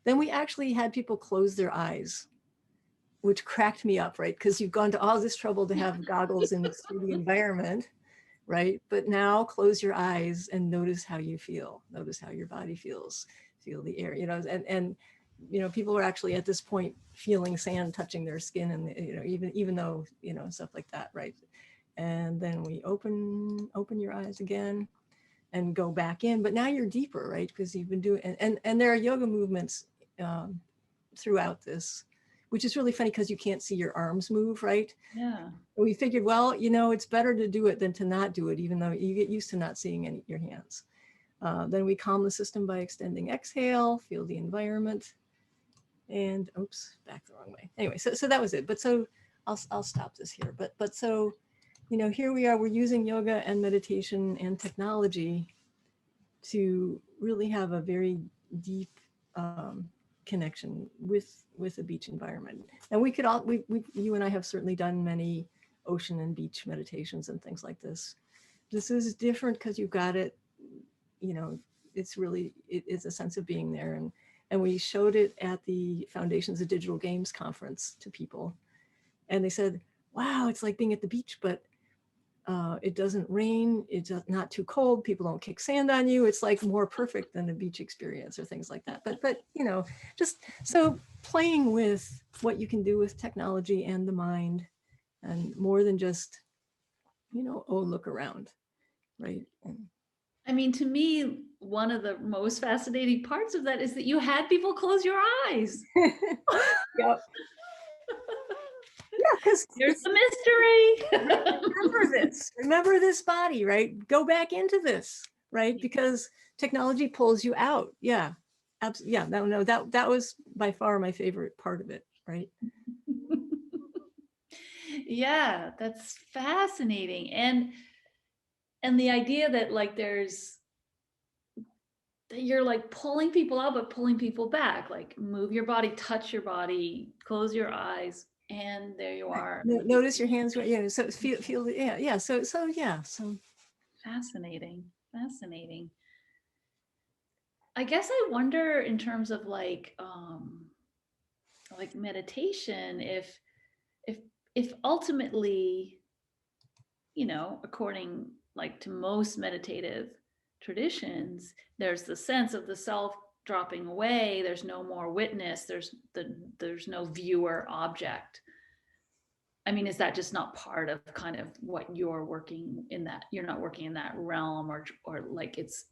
Then we actually had people close their eyes, which cracked me up, right? Because you've gone to all this trouble to have goggles in this 3D environment, right? But now close your eyes and notice how you feel. Notice how your body feels. Feel the air, and people are actually at this point feeling sand touching their skin, and even though stuff like that, right? And then we open your eyes again and go back in, but now you're deeper, right? Because you've been doing, and there are yoga movements throughout this, which is really funny because you can't see your arms move, right? Yeah. We figured, well, it's better to do it than to not do it, even though you get used to not seeing your hands. Then we calm the system by extending exhale, feel the environment, and oops, back the wrong way. Anyway, so that was it. But so I'll stop this here. But so, here we are, we're using yoga and meditation and technology to really have a very deep connection with a beach environment. And we could all, you and I have certainly done many ocean and beach meditations and things like this. This is different because you've got it, it's really, it's a sense of being there. And we showed it at the Foundations of Digital Games conference to people. And they said, wow, it's like being at the beach, but it doesn't rain, it's not too cold, people don't kick sand on you. It's like more perfect than a beach experience or things like that. But just so playing with what you can do with technology and the mind, and more than just, oh, look around, right? I mean, to me, one of the most fascinating parts of that is that you had people close your eyes. Yep. Yeah, because there's the mystery. remember this body, right? Go back into this, right? Because technology pulls you out. Yeah, absolutely. Yeah, no, that was by far my favorite part of it, right? Yeah, that's fascinating. And the idea that you're like pulling people out, but pulling people back, like move your body, touch your body, close your eyes, and there you are. Notice your hands, right? Yeah, so feel yeah. So fascinating. I guess I wonder in terms of like meditation, if ultimately, according like to most meditative traditions, there's the sense of the self dropping away. There's no more witness. There's no viewer object. I mean, is that just not part of kind of what you're working in, that you're not working in that realm, or like it's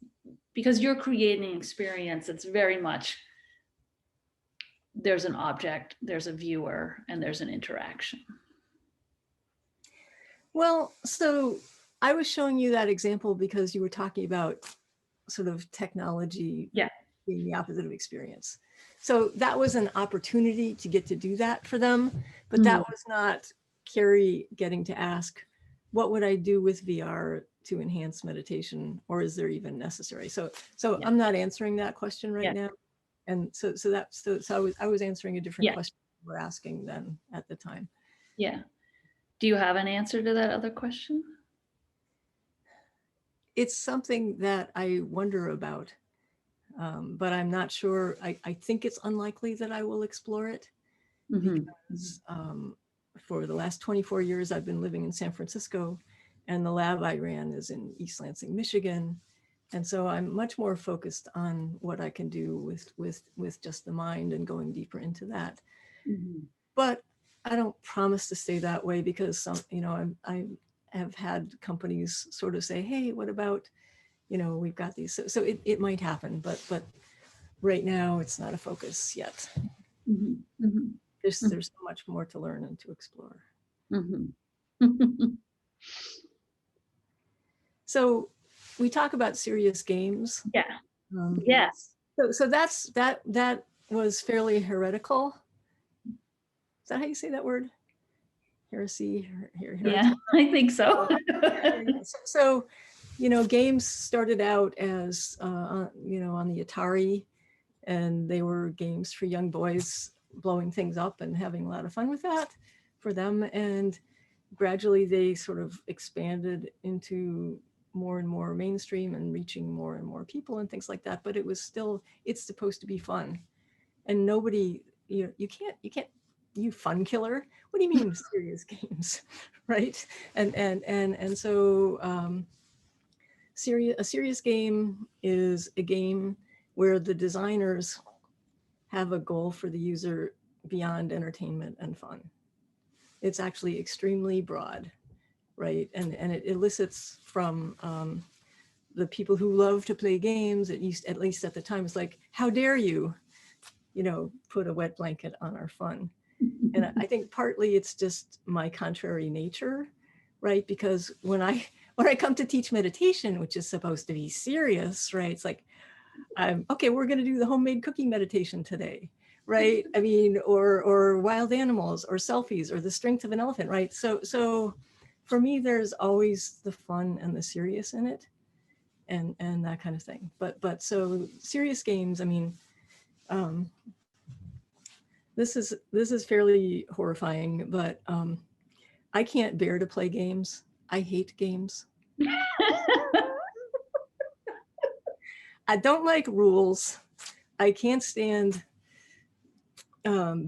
because you're creating an experience? It's very much, there's an object, there's a viewer, and there's an interaction. Well, so I was showing you that example because you were talking about sort of technology being the opposite of experience. So that was an opportunity to get to do that for them, but that was not Carrie getting to ask, what would I do with VR to enhance meditation, or is there even necessary? So I'm not answering that question right now. And so I was answering a different question we're asking then at the time. Yeah. Do you have an answer to that other question? It's something that I wonder about, but I'm not sure. I think it's unlikely that I will explore it because for the last 24 years, I've been living in San Francisco, and the lab I ran is in East Lansing, Michigan. And so I'm much more focused on what I can do with just the mind and going deeper into that. Mhm. But I don't promise to stay that way, because some, I have had companies sort of say, hey, what about, we've got these. So it might happen, but right now it's not a focus yet. Mhm. Mhm. There's so much more to learn and to explore. Mhm. So we talk about serious games. Yeah. Um, Yes. so that was fairly heretical. Is that how you say that word? Heresy, Yeah, heretic. I think so. So, games started out as, on the Atari, and they were games for young boys blowing things up and having a lot of fun with that for them. And gradually they sort of expanded into more and more mainstream and reaching more and more people and things like that. But it's supposed to be fun. And nobody, you can't, you fun killer. What do you mean serious games? Right. And so, a serious game is a game where the designers have a goal for the user beyond entertainment and fun. It's actually extremely broad, right? And it elicits from the people who love to play games, at least at the time, it's like, how dare you, put a wet blanket on our fun. And I think partly it's just my contrary nature, right? Because when I come to teach meditation, which is supposed to be serious, right? It's like, okay, we're going to do the homemade cookie meditation today, right? I mean, or wild animals, or selfies, or the strength of an elephant, right? So for me, there's always the fun and the serious in it, and that kind of thing. But so serious games, I mean, um, this is fairly horrifying, but I can't bear to play games. I hate games. I don't like rules. I can't stand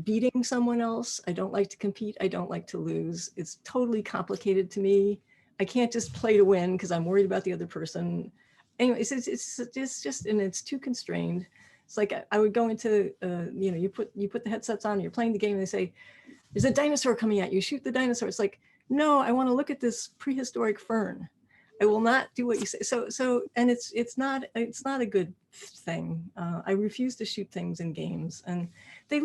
beating someone else. I don't like to compete. I don't like to lose. It's totally complicated to me. I can't just play to win because I'm worried about the other person. Anyway, it's just, and it's too constrained. It's like I would go into, you put the headsets on, you're playing the game, and they say, there's a dinosaur coming at you, shoot the dinosaur. It's like, no, I want to look at this prehistoric fern. I will not do what you say. So, and it's not a good thing. I refuse to shoot things in games, and they're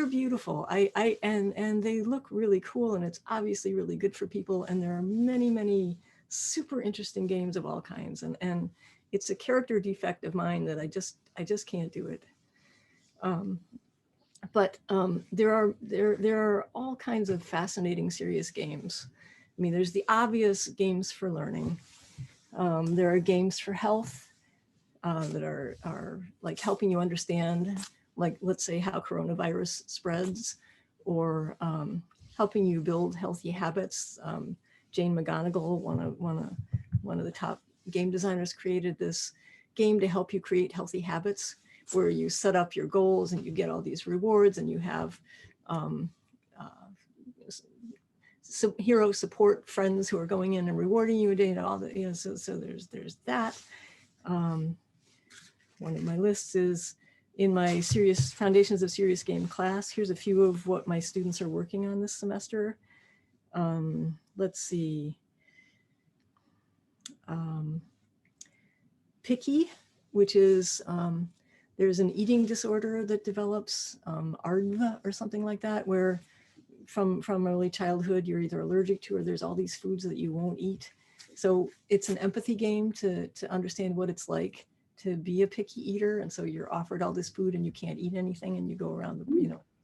beautiful. And they look really cool, and it's obviously really good for people. And there are many super interesting games of all kinds, and it's a character defect of mine that I just can't do it. But there are all kinds of fascinating serious games. I mean, there's the obvious games for learning. There are games for health that are like helping you understand, like, let's say, how coronavirus spreads, or helping you build healthy habits. Jane McGonigal, one of the top game designers, created this game to help you create healthy habits, where you set up your goals and you get all these rewards, and you have hero support friends who are going in and rewarding you, all the, so there's that. One of my lists is in my serious Foundations of Serious Game class. Here's a few of what my students are working on this semester. Let's see. Picky, which is, there's an eating disorder that develops, ARDVA or something like that, where from early childhood, you're either allergic to, or there's all these foods that you won't eat. So it's an empathy game to understand what it's like to be a picky eater. And so you're offered all this food and you can't eat anything, and you go around, it's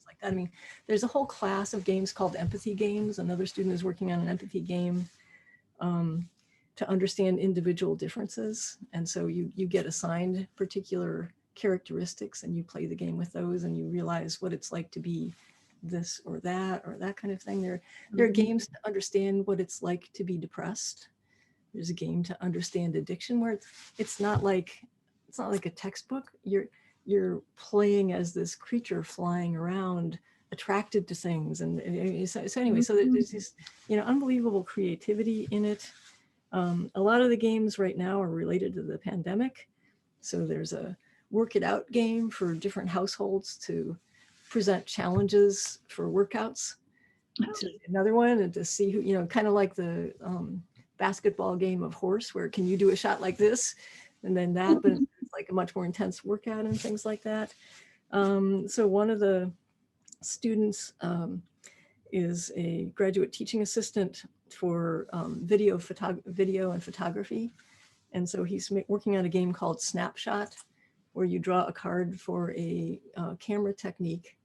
like that. I mean, there's a whole class of games called empathy games. Another student is working on an empathy game to understand individual differences. And so you get assigned particular characteristics, and you play the game with those, and you realize what it's like to be this or that kind of thing. There are games to understand what it's like to be depressed. There's a game to understand addiction, where it's not like a textbook. You're playing as this creature flying around, attracted to things. And so anyway, so there's this, unbelievable creativity in it. A lot of the games right now are related to the pandemic. So there's a work it out game for different households to present challenges for workouts. To another one, and to see who, kind of like the basketball game of horse, where can you do a shot like this? And then that, but it's like a much more intense workout and things like that. So one of the students is a graduate teaching assistant for video and photography. And so he's working on a game called Snapshot, where you draw a card for a camera technique,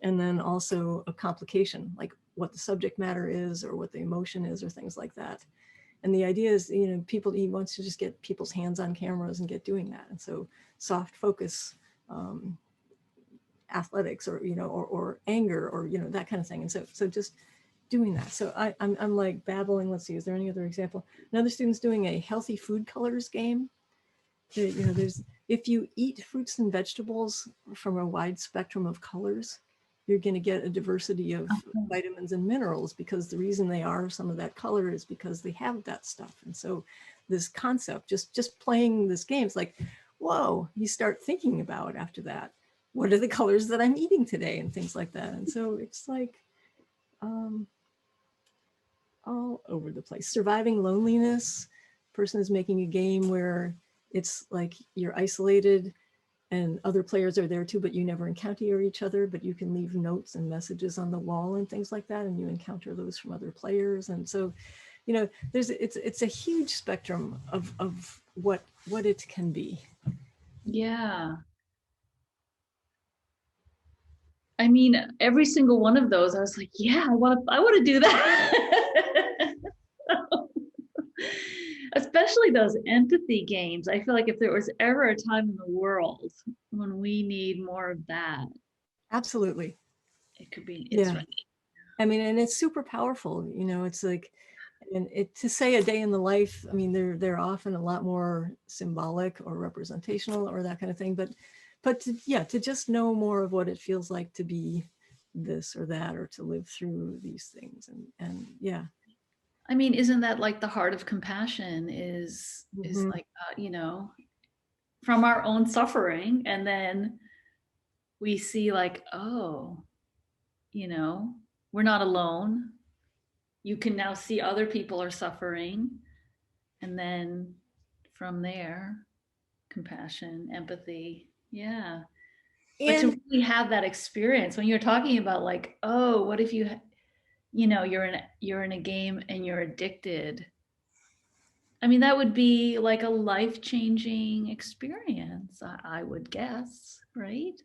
and then also a complication, like what the subject matter is or what the emotion is or things like that. And the idea is, he wants to just get people's hands on cameras and get doing that. And so soft focus, athletics, or, or anger, or, that kind of thing. And so just doing that. So I'm like babbling. Let's see, is there any other example? Another student's doing a healthy food colors game. There's, if you eat fruits and vegetables from a wide spectrum of colors, you're going to get a diversity of vitamins and minerals, because the reason they are some of that color is because they have that stuff. And so this concept, just playing this game, it's like, whoa, you start thinking about after that, what are the colors that I'm eating today and things like that. And so it's like all over the place. Surviving loneliness. Person is making a game where it's like you're isolated and other players are there too, but you never encounter each other, but you can leave notes and messages on the wall and things like that, and you encounter those from other players. And so, it's a huge spectrum of what it can be. Yeah. I mean, every single one of those, I was like, yeah, I want to do that. Especially those empathy games. I feel like if there was ever a time in the world when we need more of that, Absolutely. it could be, Yeah. Right. I mean, and it's super powerful, it's like, and to say a day in the life, I mean, they're often a lot more symbolic or representational or that kind of thing, but to just know more of what it feels like to be this or that, or to live through these things. And yeah. I mean, isn't that like the heart of compassion is like, from our own suffering, and then we see like, oh, we're not alone. You can now see other people are suffering. And then from there, compassion, empathy. Yeah. But to really have that experience, when you're talking about like, oh, what if you're in a game and you're addicted? I mean, that would be like a life-changing experience, I would guess, right?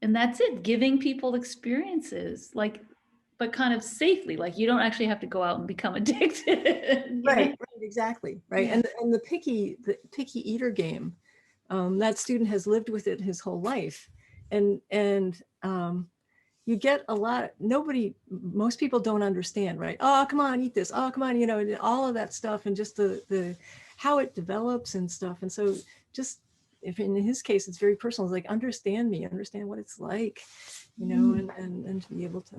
And that's it, giving people experiences, like, but kind of safely. Like you don't actually have to go out and become addicted. Right, exactly. Right. Yeah. And the picky eater game, that student has lived with it his whole life. And you get a lot, most people don't understand, right? Oh, come on, eat this. Oh, come on, all of that stuff, and just the how it develops and stuff. And so just, if in his case, it's very personal, it's like, understand me, understand what it's like, and to be able to,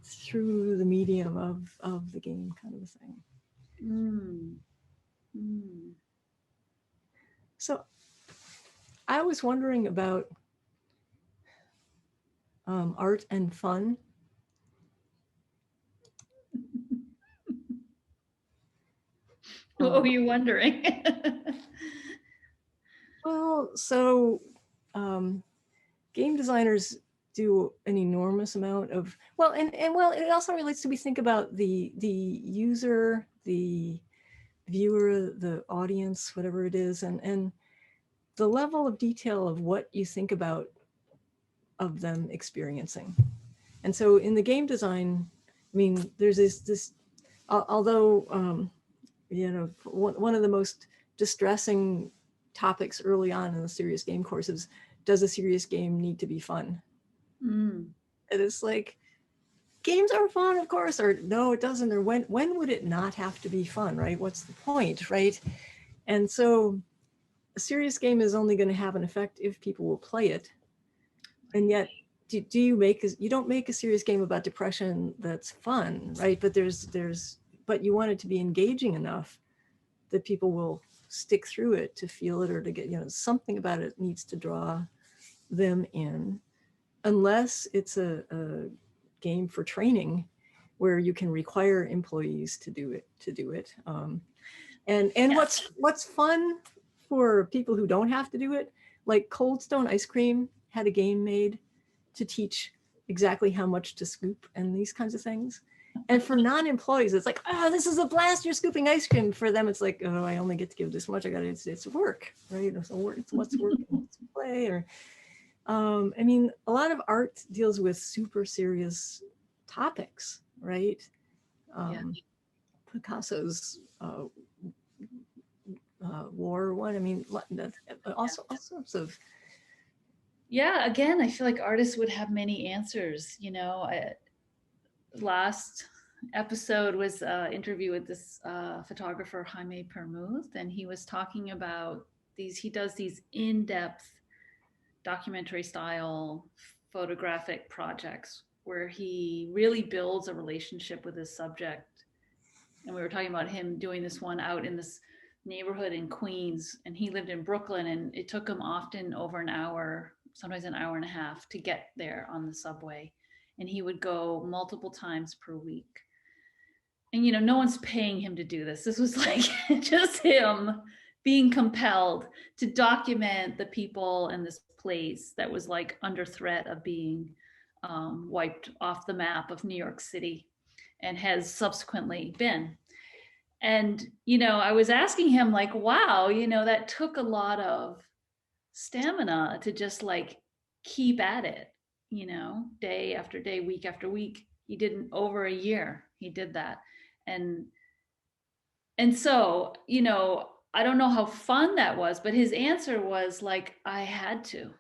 through the medium of the game, kind of a thing. So I was wondering about art and fun. What were you wondering? Well, so game designers do an enormous amount of, it also relates to, we think about the user, the viewer, the audience, whatever it is, and the level of detail of what you think about of them experiencing. And so in the game design, I mean, there's this although, one of the most distressing topics early on in the serious game course is, does a serious game need to be fun? And it's like, games are fun, of course, or no, it doesn't, or when would it not have to be fun, right? What's the point, right? And so a serious game is only going to have an effect if people will play it. And yet, you don't make a serious game about depression that's fun, right? But but you want it to be engaging enough that people will stick through it to feel it, or to get, something about it needs to draw them in, unless it's a game for training where you can require employees to do it. And Yes. what's fun for people who don't have to do it, like Cold Stone Ice Cream had a game made to teach exactly how much to scoop and these kinds of things. And for non-employees, it's like, oh, this is a blast, you're scooping ice cream. For them, it's like, oh, I only get to give this much. It's work, right? So it's what's work and what's play. Or, I mean, a lot of art deals with super serious topics, right? Yeah. Picasso's war one. I mean, also all sorts of. Yeah, again, I feel like artists would have many answers. Last episode was an interview with this photographer, Jaime Permuth, and he was talking about he does these in-depth documentary style photographic projects where he really builds a relationship with his subject. And we were talking about him doing this one out in this neighborhood in Queens, and he lived in Brooklyn, and it took him often over an hour, sometimes an hour and a half to get there on the subway. And he would go multiple times per week. And no one's paying him to do this. This was like just him being compelled to document the people in this place that was like under threat of being wiped off the map of New York City, and has subsequently been. And I was asking him, like, wow, that took a lot of stamina to just like keep at it, day after day, week after week. He did it over a year. He did that. And so, I don't know how fun that was, but his answer was like, I had to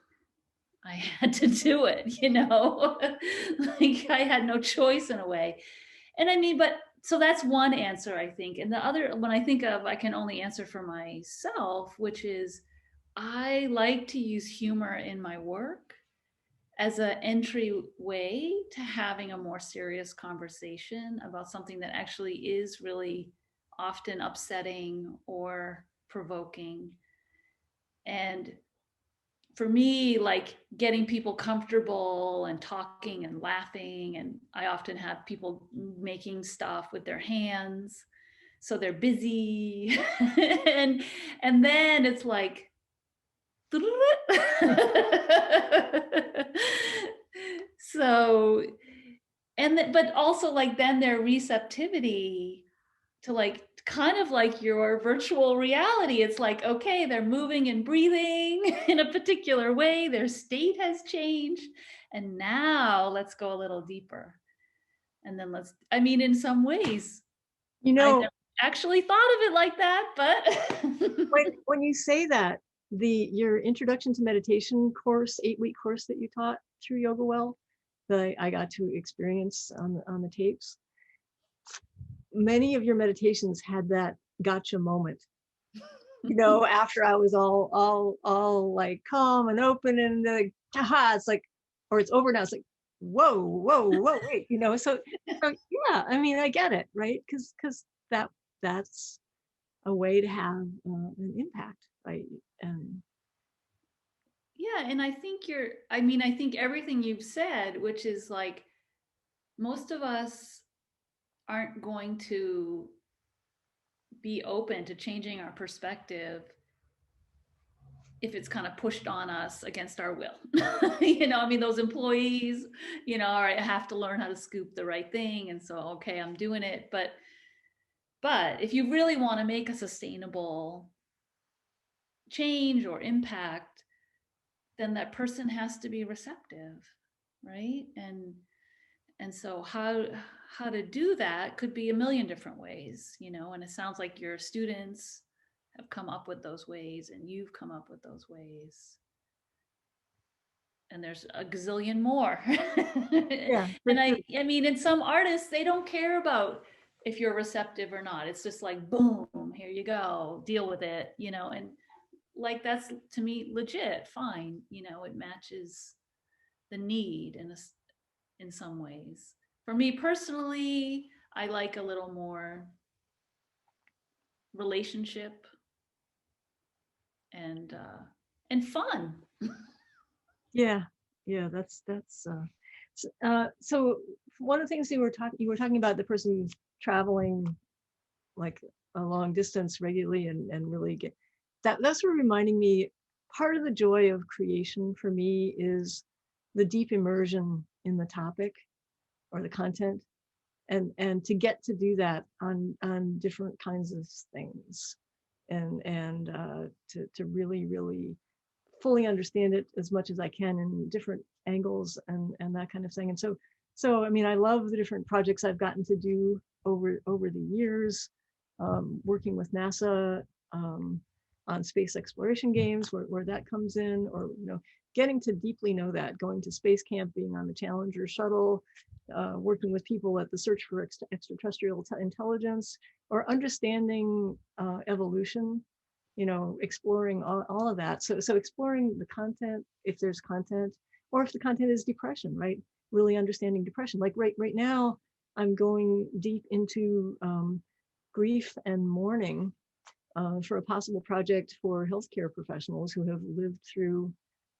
do it, like I had no choice in a way. And I mean, but so that's one answer, I think. And the other one I think of, I can only answer for myself, which is I like to use humor in my work as an entry way to having a more serious conversation about something that actually is really often upsetting or provoking. And for me, like getting people comfortable and talking and laughing, and I often have people making stuff with their hands, so they're busy. and then it's like so, but also like then their receptivity to like kind of like your virtual reality. It's like, okay, they're moving and breathing in a particular way, their state has changed, and now let's go a little deeper. And then I mean, in some ways I never actually thought of it like that, but when you say that, your introduction to meditation course, 8-week course that you taught through Yoga Well, that I got to experience on the tapes, many of your meditations had that gotcha moment. After I was all like calm and open, and like, haha, it's like, or it's over now. It's like, whoa, wait, so yeah, I mean, I get it, right? Because that's a way to have an impact, right? yeah. And I think everything you've said, which is like, most of us aren't going to be open to changing our perspective if it's kind of pushed on us against our will. I mean, those employees, all right, I have to learn how to scoop the right thing. And so, okay, I'm doing it. But if you really want to make a sustainable change or impact, then that person has to be receptive, right? And so how to do that could be a million different ways, and it sounds like your students have come up with those ways, and you've come up with those ways, and there's a gazillion more. Yeah, And I mean, in some artists, they don't care about if you're receptive or not. It's just like, boom, here you go, deal with it, and like, that's to me legit, fine, it matches the need in some ways. For me personally, I like a little more relationship, and fun. Yeah, yeah, so one of the things you were talking about the person traveling like a long distance regularly and really get that's what reminding me part of the joy of creation for me is the deep immersion in the topic or the content and to get to do that on different kinds of things and to really fully understand it as much as I can in different angles and that kind of thing. And so I mean, I love the different projects I've gotten to do over the years, working with NASA on space exploration games where that comes in, or getting to deeply know that, going to space camp, being on the Challenger shuttle, working with people at the Search for Extraterrestrial Intelligence, or understanding evolution, exploring all of that. So exploring the content, if there's content, or if the content is depression, right? Really understanding depression. Like right now, I'm going deep into grief and mourning for a possible project for healthcare professionals who have lived through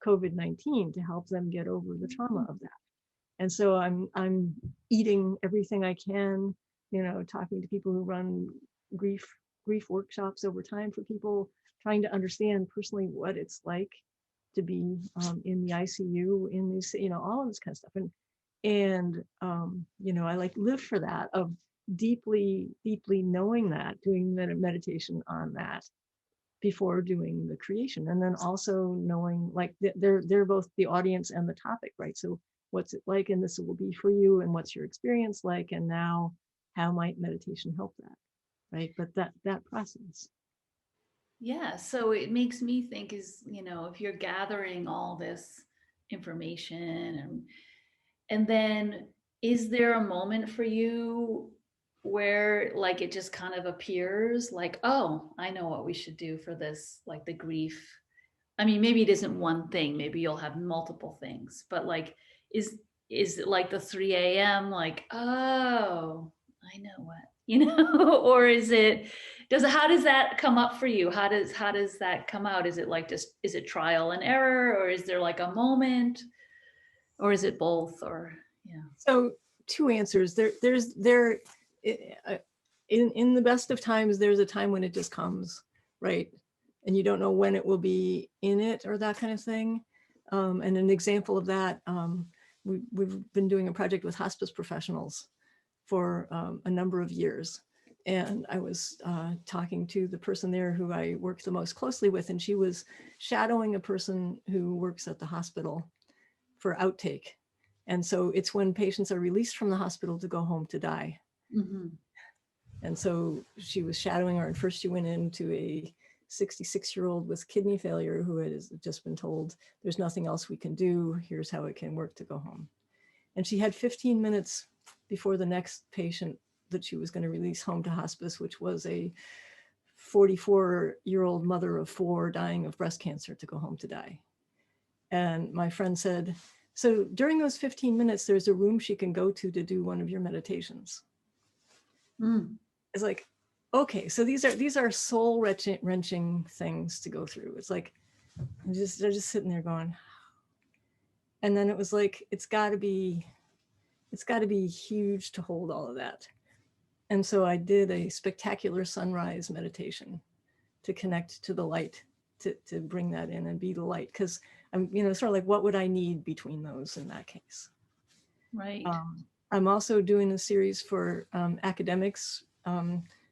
COVID-19 to help them get over the trauma of that. And so I'm eating everything I can, talking to people who run grief workshops over time for people, trying to understand personally what it's like to be in the ICU, in this, all of this kind of stuff. And I like live for that, of deeply knowing that, doing meditation on that before doing the creation, and then also knowing like they're both the audience and the topic, right? So what's it like, and this will be for you, and what's your experience like, and now how might meditation help that, right? But that process. Yeah, so it makes me think is, if you're gathering all this information and then is there a moment for you where like it just kind of appears like, oh, I know what we should do for this, like the grief. I mean, maybe it isn't one thing, maybe you'll have multiple things, but like is is it like the 3 a.m. like, oh, I know what, or is it how does that come up for you? How does that come out? Is it like just is it trial and error, or is there like a moment, or is it both, or yeah. So two answers. In the best of times, there's a time when it just comes, right? And you don't know when it will be in it or that kind of thing. And an example of that, we've been doing a project with hospice professionals for a number of years. And I was talking to the person there who I work the most closely with, and she was shadowing a person who works at the hospital for outtake. And so it's when patients are released from the hospital to go home to die. Mm-hmm. And so she was shadowing her, and first she went into a 66-year-old with kidney failure who had just been told, there's nothing else we can do, here's how it can work to go home. And she had 15 minutes before the next patient that she was going to release home to hospice, which was a 44-year-old mother of 4 dying of breast cancer, to go home to die. And my friend said, so during those 15 minutes, there's a room she can go to do one of your meditations. Mm. It's like, okay, so these are soul wrenching things to go through. It's like, they're just sitting there going, and then it was like, it's got to be huge to hold all of that. And so I did a spectacular sunrise meditation to connect to the light, to bring that in and be the light. Because I'm, sort of like, what would I need between those in that case? Right. I'm also doing a series for academics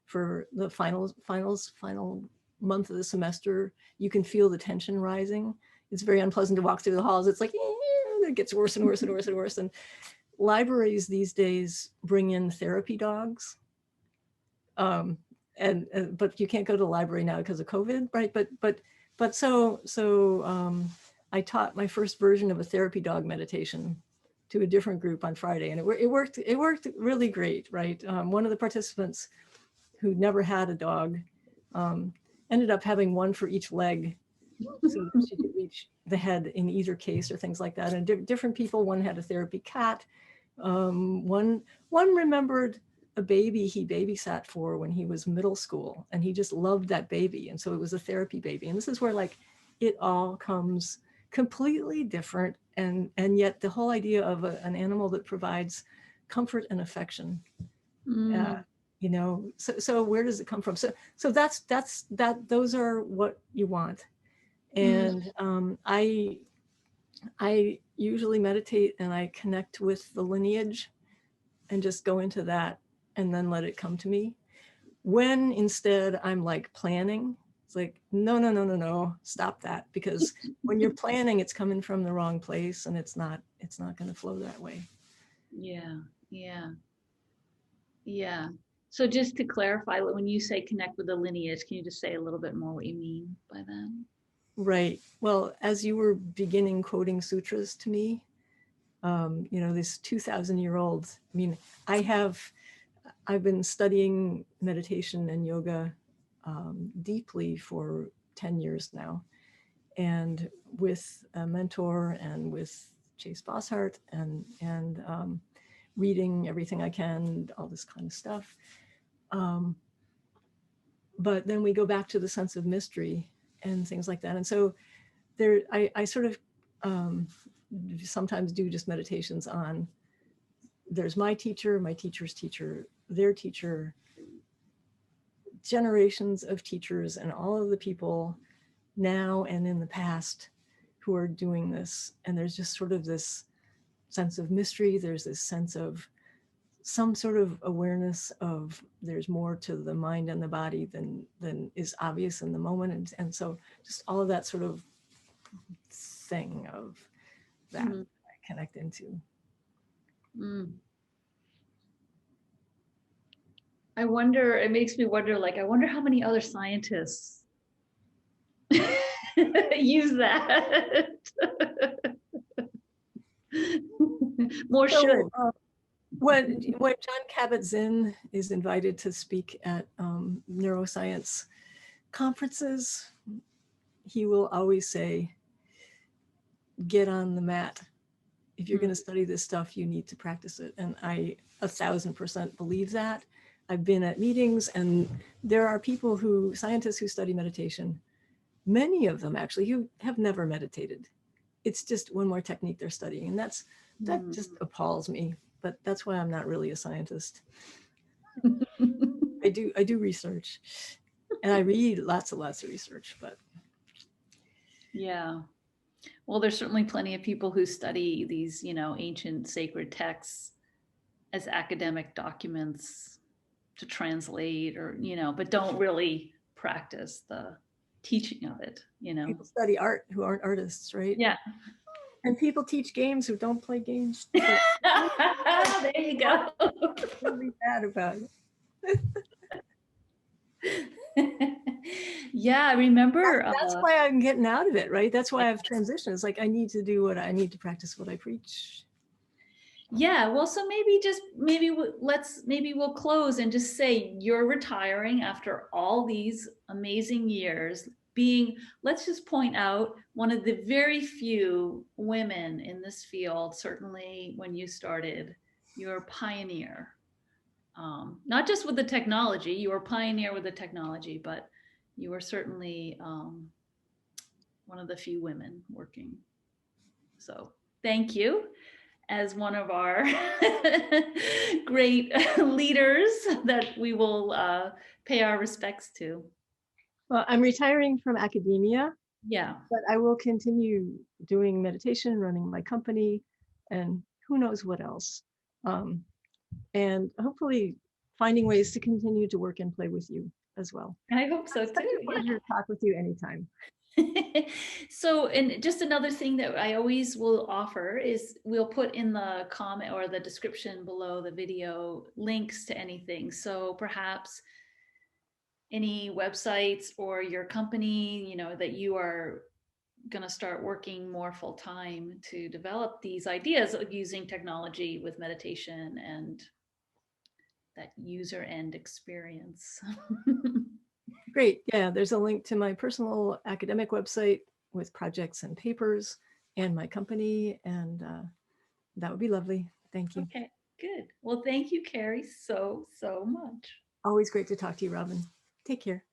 for the final month of the semester. You can feel the tension rising. It's very unpleasant to walk through the halls. It's like, it gets worse and worse and worse and worse. And libraries these days bring in therapy dogs. But you can't go to the library now because of COVID, right? But so I taught my first version of a therapy dog meditation to a different group on Friday, and it worked really great, right? One of the participants who never had a dog ended up having one for each leg, so that she could reach the head in either case, or things like that. And different people, one had a therapy cat, one remembered a baby he babysat for when he was middle school, and he just loved that baby. And so it was a therapy baby. And this is where like it all comes completely different. And yet the whole idea of an animal that provides comfort and affection, Mm, you know, so where does it come from? So those are what you want. mm, And I usually meditate and I connect with the lineage and just go into that and then let it come to me. When instead I'm like planning, it's like, no, no, no, no, no, stop that. Because when you're planning, it's coming from the wrong place and it's not going to flow that way. yeah, yeah, yeah. So just to clarify, when you say connect with the lineage, can you just say a little bit more what you mean by that? Right. Well, as you were beginning quoting sutras to me, you know, this 2,000-year-old, I mean, I've been studying meditation and yoga deeply for 10 years now. And with a mentor and with Chase Bosshart and reading everything I can, all this kind of stuff. But then we go back to the sense of mystery and things like that. And so there, I sort of sometimes do just meditations on, there's my teacher, my teacher's teacher, their teacher, generations of teachers, and all of the people now and in the past who are doing this. And there's just sort of this sense of mystery. There's this sense of some sort of awareness of there's more to the mind and the body than is obvious in the moment. And so just all of that sort of thing of that Mm, I connect into. mm. I wonder, it makes me wonder, like, I wonder how many other scientists use that. More should. So when John Kabat-Zinn is invited to speak at neuroscience conferences, he will always say, get on the mat. If you're going to study this stuff, you need to practice it. And I 1,000% believe that. I've been at meetings and there are people scientists who study meditation, many of them actually, who have never meditated. It's just one more technique they're studying. And that just appalls me, but that's why I'm not really a scientist. I do research and I read lots and lots of research, but. Yeah. Well, there's certainly plenty of people who study these, ancient sacred texts as academic documents to translate or, but don't really practice the teaching of it. People study art who aren't artists, right? Yeah. And people teach games who don't play games. There you go. What's really bad about it? Yeah, I remember. That's why I'm getting out of it, right? That's why I've transitioned. It's like I need to practice what I preach. Yeah, well, so maybe we'll close and just say you're retiring after all these amazing years being, let's just point out, one of the very few women in this field. Certainly when you started, you're a pioneer. Not just with the technology, you were a pioneer with the technology, but you were certainly one of the few women working. So thank you as one of our great leaders that we will pay our respects to. Well, I'm retiring from academia. Yeah. But I will continue doing meditation, running my company, and who knows what else. And hopefully finding ways to continue to work and play with you as well. I hope so It's such too. a pleasure to talk with you anytime. So, and just another thing that I always will offer is we'll put in the comment or the description below the video links to anything. So perhaps any websites or your company, that you are going to start working more full time to develop these ideas of using technology with meditation and that user end experience. Great. Yeah, there's a link to my personal academic website with projects and papers and my company. And that would be lovely. Thank you. Okay. Good. Well, thank you, Carrie, so much. Always great to talk to you, Robin. Take care.